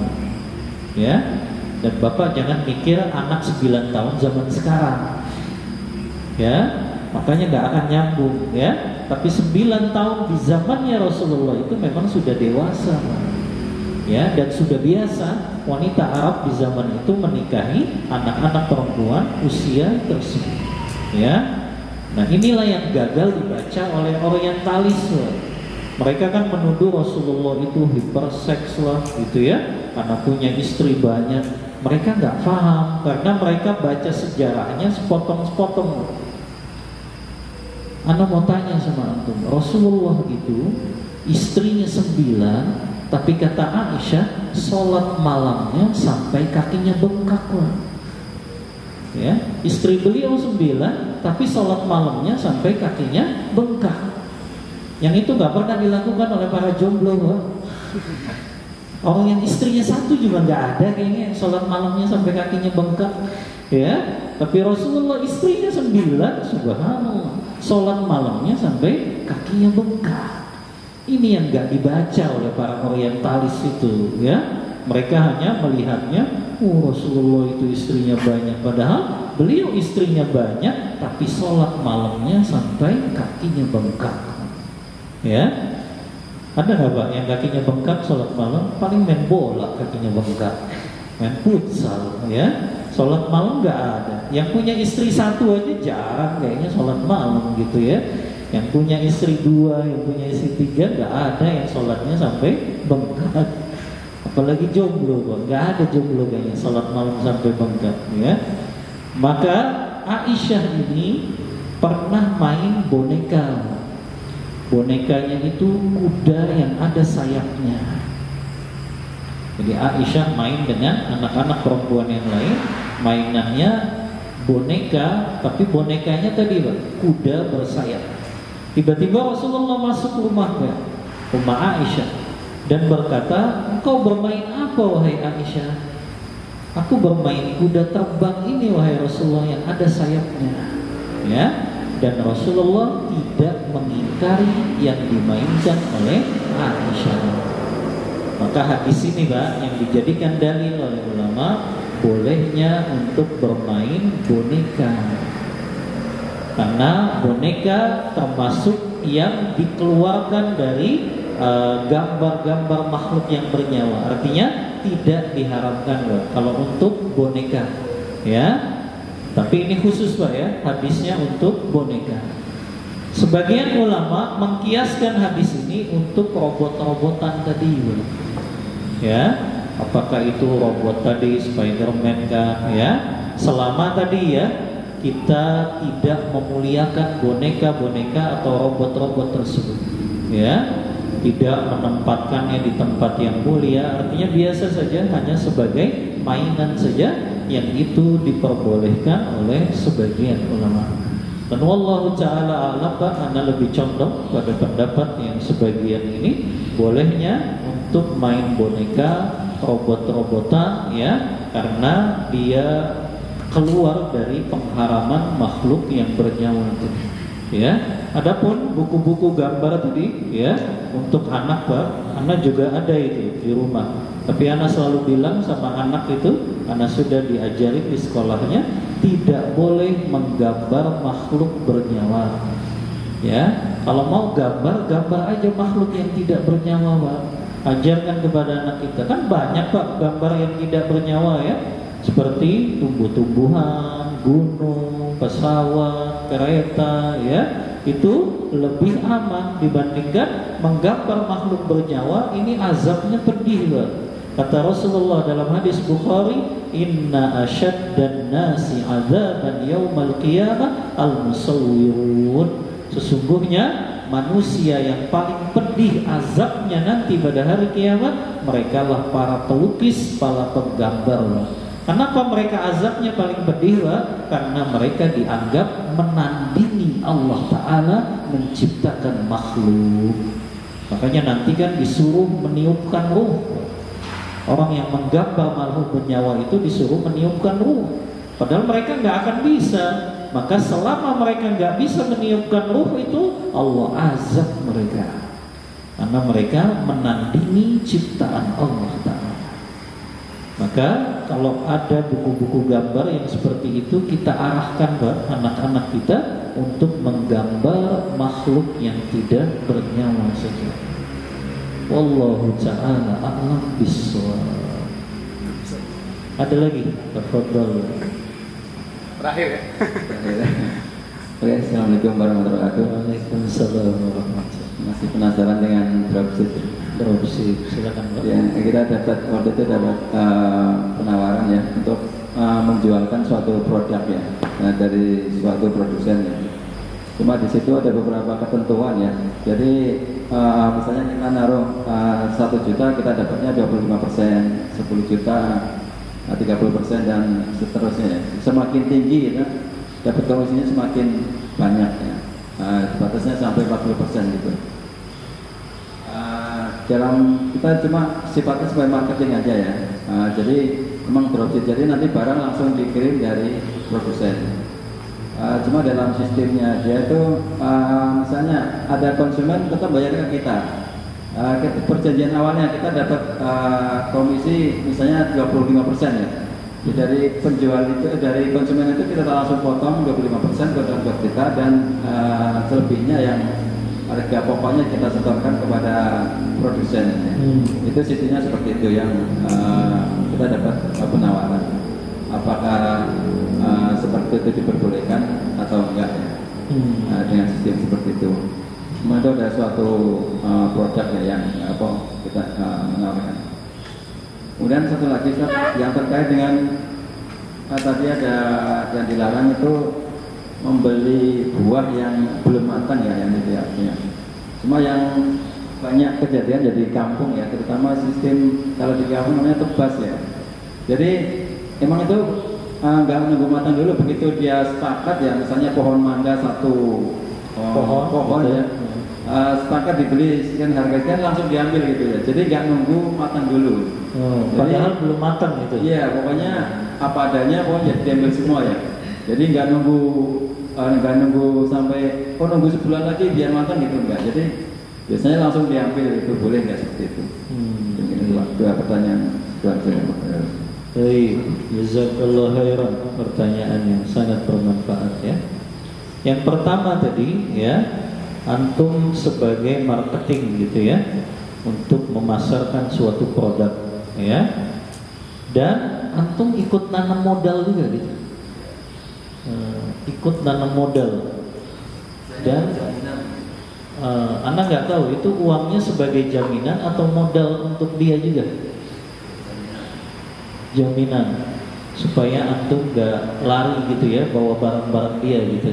ya. Dan Bapak jangan mikir anak 9 tahun zaman sekarang ya, makanya gak akan nyambung ya. Tapi 9 tahun di zamannya Rasulullah itu memang sudah dewasa ya, dan sudah biasa wanita Arab di zaman itu menikahi anak-anak perempuan usia tersebut ya. Nah inilah yang gagal dibaca oleh orientalis. Mereka kan menuduh Rasulullah itu hiperseks lah gitu ya, karena punya istri banyak. Mereka nggak paham karena mereka baca sejarahnya sepotong-sepotong. Anda mau tanya sama antum, Rasulullah itu istrinya 9, tapi kata Aisyah sholat malamnya sampai kakinya bengkak lah. Ya, istri beliau 9, tapi sholat malamnya sampai kakinya bengkak. Yang itu nggak pernah dilakukan oleh para jomblo, Pak. Orang yang istrinya 1 juga nggak ada kayaknya yang sholat malamnya sampai kakinya bengkak. Ya, tapi Rasulullah istrinya 9, subhanallah, sholat malamnya sampai kakinya bengkak. Ini yang nggak dibaca oleh para orientalis itu, ya. Mereka hanya melihatnya, Rasulullah itu istrinya banyak, padahal beliau istrinya banyak, tapi sholat malamnya sampai kakinya bengkak. Ya, ada nggak Pak yang kakinya bengkak sholat malam? Paling main bola kakinya bengkak, main futsal, ya. Sholat malam nggak ada. Yang punya istri 1 aja jarang kayaknya sholat malam gitu ya. Yang punya istri 2, yang punya istri 3 nggak ada yang sholatnya sampai bengkak. Apalagi jomblo, nggak ada jomblo kayaknya sholat malam sampai bengkak, ya. Maka Aisyah ini pernah main boneka. Bonekanya itu kuda yang ada sayapnya. Jadi Aisyah main dengan anak-anak perempuan yang lain, mainannya boneka, tapi bonekanya tadi Pak, kuda bersayap. Tiba-tiba Rasulullah masuk rumahnya, rumah Aisyah, dan berkata, "Engkau bermain apa wahai Aisyah?" "Aku bermain kuda terbang ini wahai Rasulullah yang ada sayapnya." Ya, dan Rasulullah tidak mengingkari yang dimainkan oleh Aisyah. Maka hadis ini Pak yang dijadikan dalil oleh ulama bolehnya untuk bermain boneka. Karena boneka termasuk yang dikeluarkan dari gambar-gambar makhluk yang bernyawa. Artinya tidak diharamkan Pak kalau untuk boneka, ya. Tapi ini khusus Pak ya, hadisnya untuk boneka. Sebagian ulama mengkiaskan hadis ini untuk robot-robotan tadi Pak. Ya, apakah itu robot tadi Spiderman kah, ya? Selama tadi ya kita tidak memuliakan boneka-boneka atau robot-robot tersebut, ya, tidak menempatkannya di tempat yang mulia, artinya biasa saja, hanya sebagai mainan saja, yang itu diperbolehkan oleh sebagian ulama. Dan wallahu ta'ala a'lam, Anda lebih condong pada pendapat yang sebagian ini bolehnya untuk main boneka, robot-robotan, ya, karena dia keluar dari pengharaman makhluk yang bernyawa itu, ya. Adapun buku-buku gambar tadi, ya, untuk anak Pak, anak juga ada itu di rumah. Tapi anak selalu bilang sama anak itu, anak sudah diajari di sekolahnya tidak boleh menggambar makhluk bernyawa. Ya, kalau mau gambar, gambar aja makhluk yang tidak bernyawa, Pak. Ajarkan kepada anak kita. Kan banyak Pak gambar yang tidak bernyawa ya, seperti tumbuh-tumbuhan, gunung, pesawat, kereta, ya. Itu lebih aman dibandingkan menggambar makhluk bernyawa. Ini azabnya pedih, Pak. Kata Rasulullah dalam hadis Bukhari, "Inna asyaddan nasi azaban yaumal qiyamah al-musawwirun." Sesungguhnya manusia yang paling pedih azabnya nanti pada hari kiamat, merekalah para pelukis, para penggambar. Kenapa mereka azabnya paling pedih? Karena mereka dianggap menandingi Allah Ta'ala menciptakan makhluk. Makanya nanti kan disuruh meniupkan ruh. Orang yang menggambar makhluk bernyawa itu disuruh meniupkan ruh, padahal mereka nggak akan bisa. Maka selama mereka nggak bisa meniupkan ruh itu, Allah azab mereka, karena mereka menandingi ciptaan Allah Ta'ala. Maka kalau ada buku-buku gambar yang seperti itu, kita arahkan anak-anak kita untuk menggambar makhluk yang tidak bernyawa saja. Wallahu ta'ala a'lam bissawab. Ada lagi? Tafadhal. Terakhir ya. Oke, assalamualaikum warahmatullahi wabarakatuh. Waalaikumsalam warahmatullahi wabarakatuh. Masih penasaran dengan dropship? Dropship, silakan Pak. Ya, kita waktu itu dapat penawaran ya untuk menjualkan suatu produk ya, dari suatu produsen ya. Cuma di situ ada beberapa ketentuan ya. Jadi misalnya kita naruh 1 juta, kita dapatnya 25%, 10 juta 30% dan seterusnya ya. Semakin tinggi kita dapat komisinya semakin banyak ya. Batasnya sampai 40% gitu. Dalam kita cuma sifatnya sebagai marketing aja ya. Jadi memang dropship, jadi nanti barang langsung dikirim dari produsen. Cuma dalam sistemnya dia itu misalnya ada konsumen tetap bayar ke kita. Perjanjian awalnya kita dapat komisi misalnya 25% ya. Jadi dari penjual itu, dari konsumen itu kita langsung potong 25% ke dalam buat kita, dan selebihnya yang harga pokoknya kita setorkan kepada produsen ya. Itu sistemnya seperti itu yang kita dapat penawaran. Apakah seperti itu diperbolehkan atau enggak ya? Dengan sistem seperti itu. Cuma itu ada suatu produk ya yang kita menawarkan. Kemudian satu lagi yang terkait dengan tadi ada yang dilarang itu membeli buah yang belum matang ya, yang itu ya. Cuma yang banyak kejadian jadi kampung ya, terutama sistem kalau di kampung namanya tebas ya. Jadi emang itu nggak menunggu matang dulu, begitu dia sepakat ya, misalnya pohon mangga satu pohon ya, sepakat dibeli sekian harganya langsung diambil gitu ya. Jadi nggak nunggu matang dulu. Padahal belum matang gitu. Iya, pokoknya apa adanya pokoknya diambil semua ya. Jadi nggak nunggu sampai nunggu sebulan lagi biar matang gitu, enggak. Jadi biasanya langsung diambil, itu boleh nggak seperti itu? Ini dua pertanyaan. Baik, jazakallahu khairan, pertanyaan yang sangat bermanfaat ya. Yang pertama tadi ya, antum sebagai marketing gitu ya, untuk memasarkan suatu produk ya, dan antum ikut nanam modal juga gitu, ikut nanam modal, dan Anda nggak tahu itu uangnya sebagai jaminan atau modal untuk dia juga. Jaminan supaya antum gak lari gitu ya, bawa barang-barang dia gitu.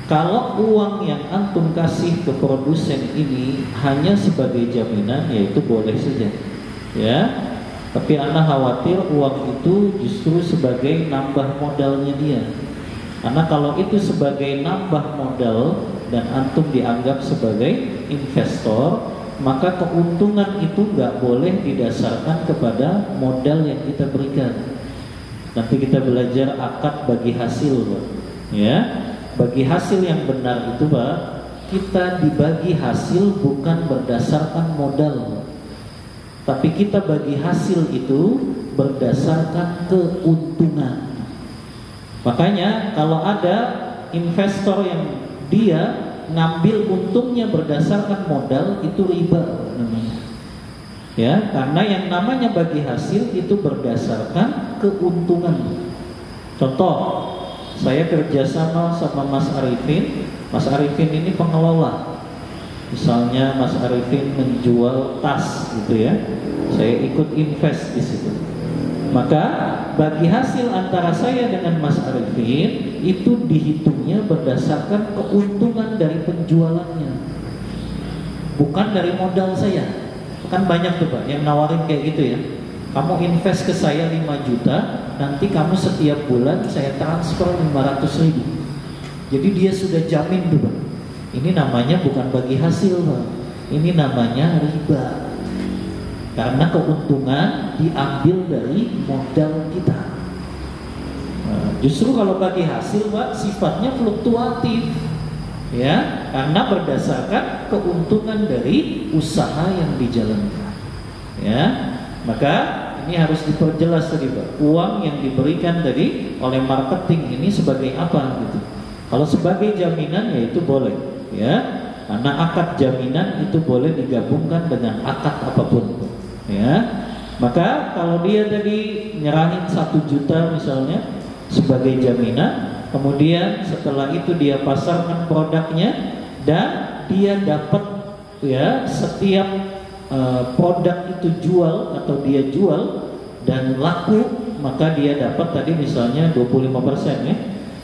Kalau uang yang antum kasih ke produsen ini hanya sebagai jaminan, ya itu boleh saja ya. Tapi Anda khawatir uang itu justru sebagai nambah modalnya dia. Karena kalau itu sebagai nambah modal dan antum dianggap sebagai investor, maka keuntungan itu nggak boleh didasarkan kepada modal yang kita berikan. Nanti kita belajar akad bagi hasil, Pak. Ya, bagi hasil yang benar itu, Pak, kita dibagi hasil bukan berdasarkan modal, tapi kita bagi hasil itu berdasarkan keuntungan. Makanya kalau ada investor yang dia ngambil untungnya berdasarkan modal, itu riba namanya. Ya, karena yang namanya bagi hasil itu berdasarkan keuntungan. Contoh, saya kerjasama sama Mas Arifin. Mas Arifin ini pengelola. Misalnya Mas Arifin menjual tas gitu ya, saya ikut invest di situ. Maka bagi hasil antara saya dengan Mas Arifin itu dihitungnya berdasarkan keuntungan dari penjualannya, bukan dari modal saya. Kan banyak tuh Pak yang nawarin kayak gitu ya, kamu invest ke saya 5 juta, nanti kamu setiap bulan saya transfer 500.000. Jadi dia sudah jamin tuh Pak. Ini namanya bukan bagi hasil Pak, ini namanya riba. Karena keuntungan diambil dari modal kita. Justru kalau bagi hasil, Pak, sifatnya fluktuatif, ya, karena berdasarkan keuntungan dari usaha yang dijalankan. Ya, maka ini harus diperjelas tadi, Pak. Uang yang diberikan tadi oleh marketing ini sebagai apa gitu? Kalau sebagai jaminan, ya itu boleh, ya, karena akad jaminan itu boleh digabungkan dengan akad apapun. Ya, maka kalau dia tadi nyerahin 1 juta misalnya sebagai jaminan, kemudian setelah itu dia pasarkan produknya dan dia dapat ya setiap produk itu jual atau dia jual dan laku, maka dia dapat tadi misalnya 25% ya.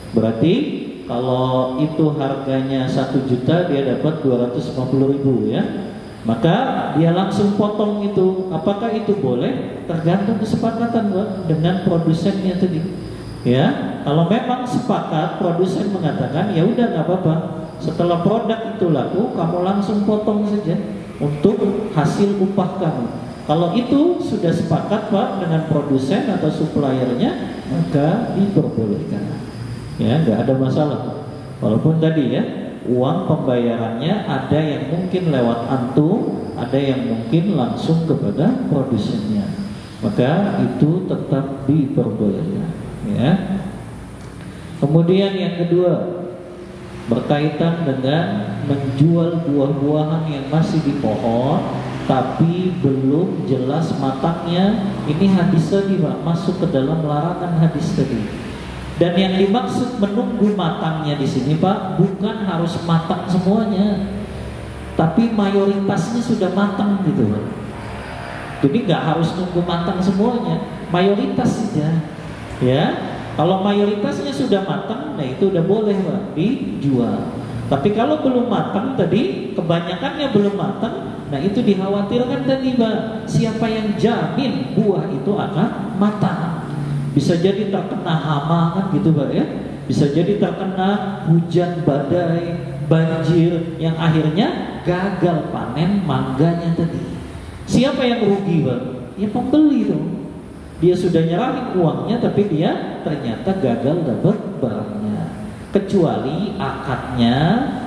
Berarti kalau itu harganya 1 juta dia dapat 250.000 ya. Maka dia langsung potong itu. Apakah itu boleh? Tergantung kesepakatan dengan produsennya tadi. Ya, kalau memang sepakat, produsen mengatakan ya udah nggak apa-apa. Setelah produk itu laku, kamu langsung potong saja untuk hasil upah kamu. Kalau itu sudah sepakat Pak dengan produsen atau suppliernya, maka diperbolehkan. Ya, nggak ada masalah. Walaupun tadi ya, uang pembayarannya ada yang mungkin lewat antum, ada yang mungkin langsung kepada produsennya. Maka itu tetap diperbolehkan. Ya. Kemudian yang kedua, berkaitan dengan menjual buah-buahan yang masih di pohon tapi belum jelas matangnya. Ini hadis tadi Pak, masuk ke dalam larangan hadis tadi. Dan yang dimaksud menunggu matangnya di sini Pak, bukan harus matang semuanya, tapi mayoritasnya sudah matang gitu Pak. Jadi nggak harus nunggu matang semuanya, mayoritas saja. Ya, kalau mayoritasnya sudah matang, nah itu udah boleh Pak dijual. Tapi kalau belum matang tadi, kebanyakannya belum matang, nah itu dikhawatirkan tadi Pak, siapa yang jamin buah itu akan matang? Bisa jadi terkena hama kan gitu Pak ya. Bisa jadi terkena hujan badai, banjir, yang akhirnya gagal panen mangganya tadi. Siapa yang rugi Pak? Ya pembeli dong. Dia sudah nyerahin uangnya tapi dia ternyata gagal dapat barangnya. Kecuali akadnya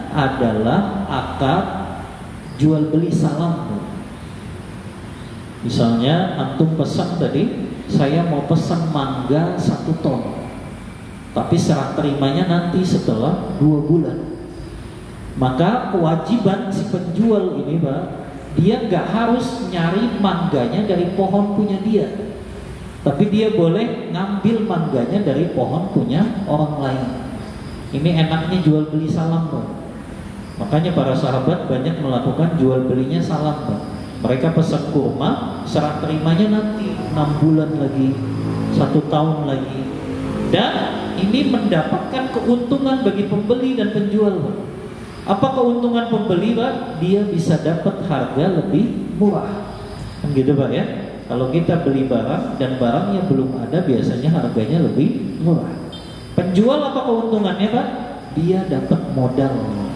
adalah akad jual beli salam. Misalnya antum pesan tadi, saya mau pesan mangga 1 ton, tapi serah terimanya nanti setelah 2 bulan. Maka kewajiban si penjual ini Pak, dia nggak harus nyari mangganya dari pohon punya dia, tapi dia boleh ngambil mangganya dari pohon punya orang lain. Ini enaknya jual beli salam Pak. Makanya para sahabat banyak melakukan jual belinya salam Pak. Mereka pesan kurma, serah terimanya nanti 6 bulan lagi, 1 tahun lagi. Dan ini mendapatkan keuntungan bagi pembeli dan penjual Pak. Apa keuntungan pembeli Pak? Dia bisa dapat harga lebih murah kan gitu Pak ya. Kalau kita beli barang dan barangnya belum ada, biasanya harganya lebih murah. Penjual apa keuntungannya Pak? Dia dapat modal.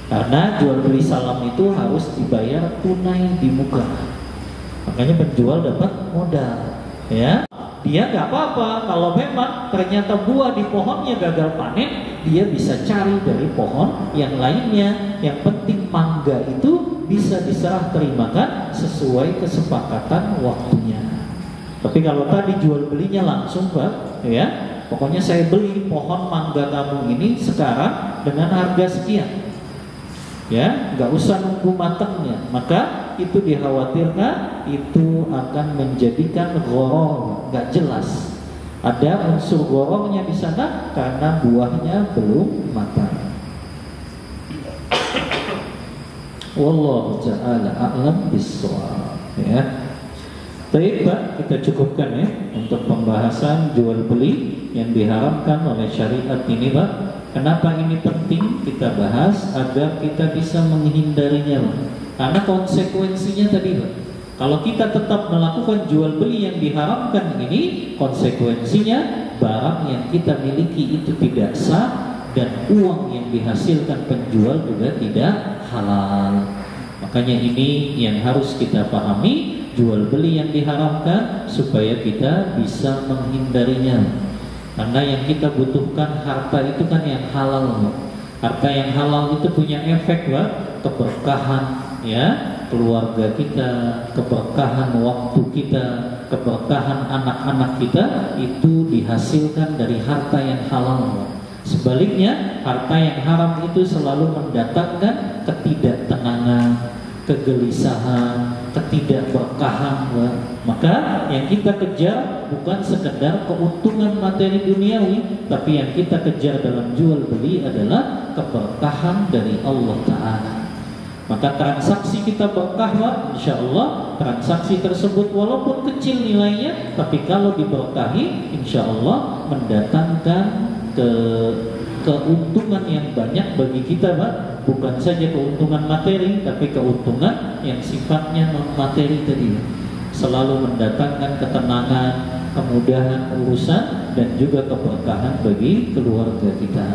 Karena jual beli salam itu harus dibayar tunai di muka. Makanya penjual dapat modal. Ya, dia nggak apa-apa kalau memang ternyata buah di pohonnya gagal panen, dia bisa cari dari pohon yang lainnya. Yang penting mangga itu bisa diserah terimakan sesuai kesepakatan waktunya. Tapi kalau tadi jual belinya langsung Pak, ya, pokoknya saya beli pohon mangga kamu ini sekarang dengan harga sekian. Ya, nggak usah nunggu matangnya. Maka itu dikhawatirkan itu akan menjadikan gharar, nggak jelas. Ada unsur ghararnya di sana karena buahnya belum matang. Wallahu ta'ala a'lam bis-shawab. Ya. Baik Pak, kita cukupkan ya untuk pembahasan jual beli yang diharamkan oleh syariat ini Pak. Kenapa ini penting kita bahas? Agar kita bisa menghindarinya Pak. Karena konsekuensinya tadi Pak, kalau kita tetap melakukan jual beli yang diharamkan ini, konsekuensinya barang yang kita miliki itu tidak sah dan uang yang dihasilkan penjual juga tidak halal. Makanya ini yang harus kita pahami, jual beli yang diharamkan supaya kita bisa menghindarinya. Karena yang kita butuhkan harta itu kan yang halal. Harta yang halal itu punya efek Pak, keberkahan ya, keluarga kita, keberkahan waktu kita, keberkahan anak-anak kita itu dihasilkan dari harta yang halal. Sebaliknya, harta yang haram itu selalu mendatangkan ketidaktenangan, kegelisahan, ketidakberkahan. Maka yang kita kejar bukan sekedar keuntungan materi duniawi, tapi yang kita kejar dalam jual beli adalah keberkahan dari Allah Ta'ala. Maka transaksi kita berkah, insya Allah transaksi tersebut walaupun kecil nilainya, tapi kalau diberkahi, insya Allah mendatangkan keuntungan yang banyak bagi kita, Pak. Bukan saja keuntungan materi, tapi keuntungan yang sifatnya non materi tadi, selalu mendatangkan ketenangan, kemudahan urusan, dan juga keberkahan bagi keluarga kita.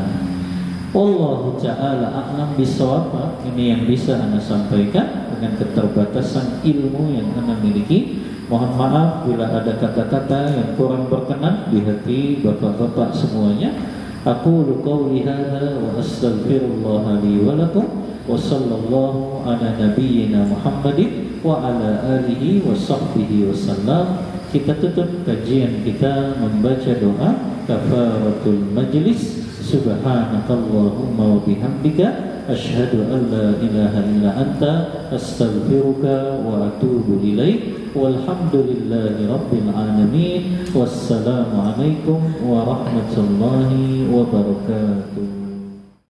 Allahu ta'ala a'lam bishawab. Ini yang bisa Anda sampaikan dengan keterbatasan ilmu yang Anda miliki. Mohon maaf bila ada kata-kata yang kurang berkenan di hati bapak-bapak semuanya. Aqulu qawli hadza wa astaghfirullah li wa lakum wa sallallahu ala nabiyyina Muhammadin wa ala alihi wa sahbihi wasallam. Kita tutup kajian kita membaca doa kafaratul majlis. Subhanakallahumma wa bihamdika asyhadu an la ilaha illa anta astaghfiruka wa atubu ilaik. Walhamdulillahi rabbil alamin. Wassalamu alaikum warahmatullahi wabarakatuh.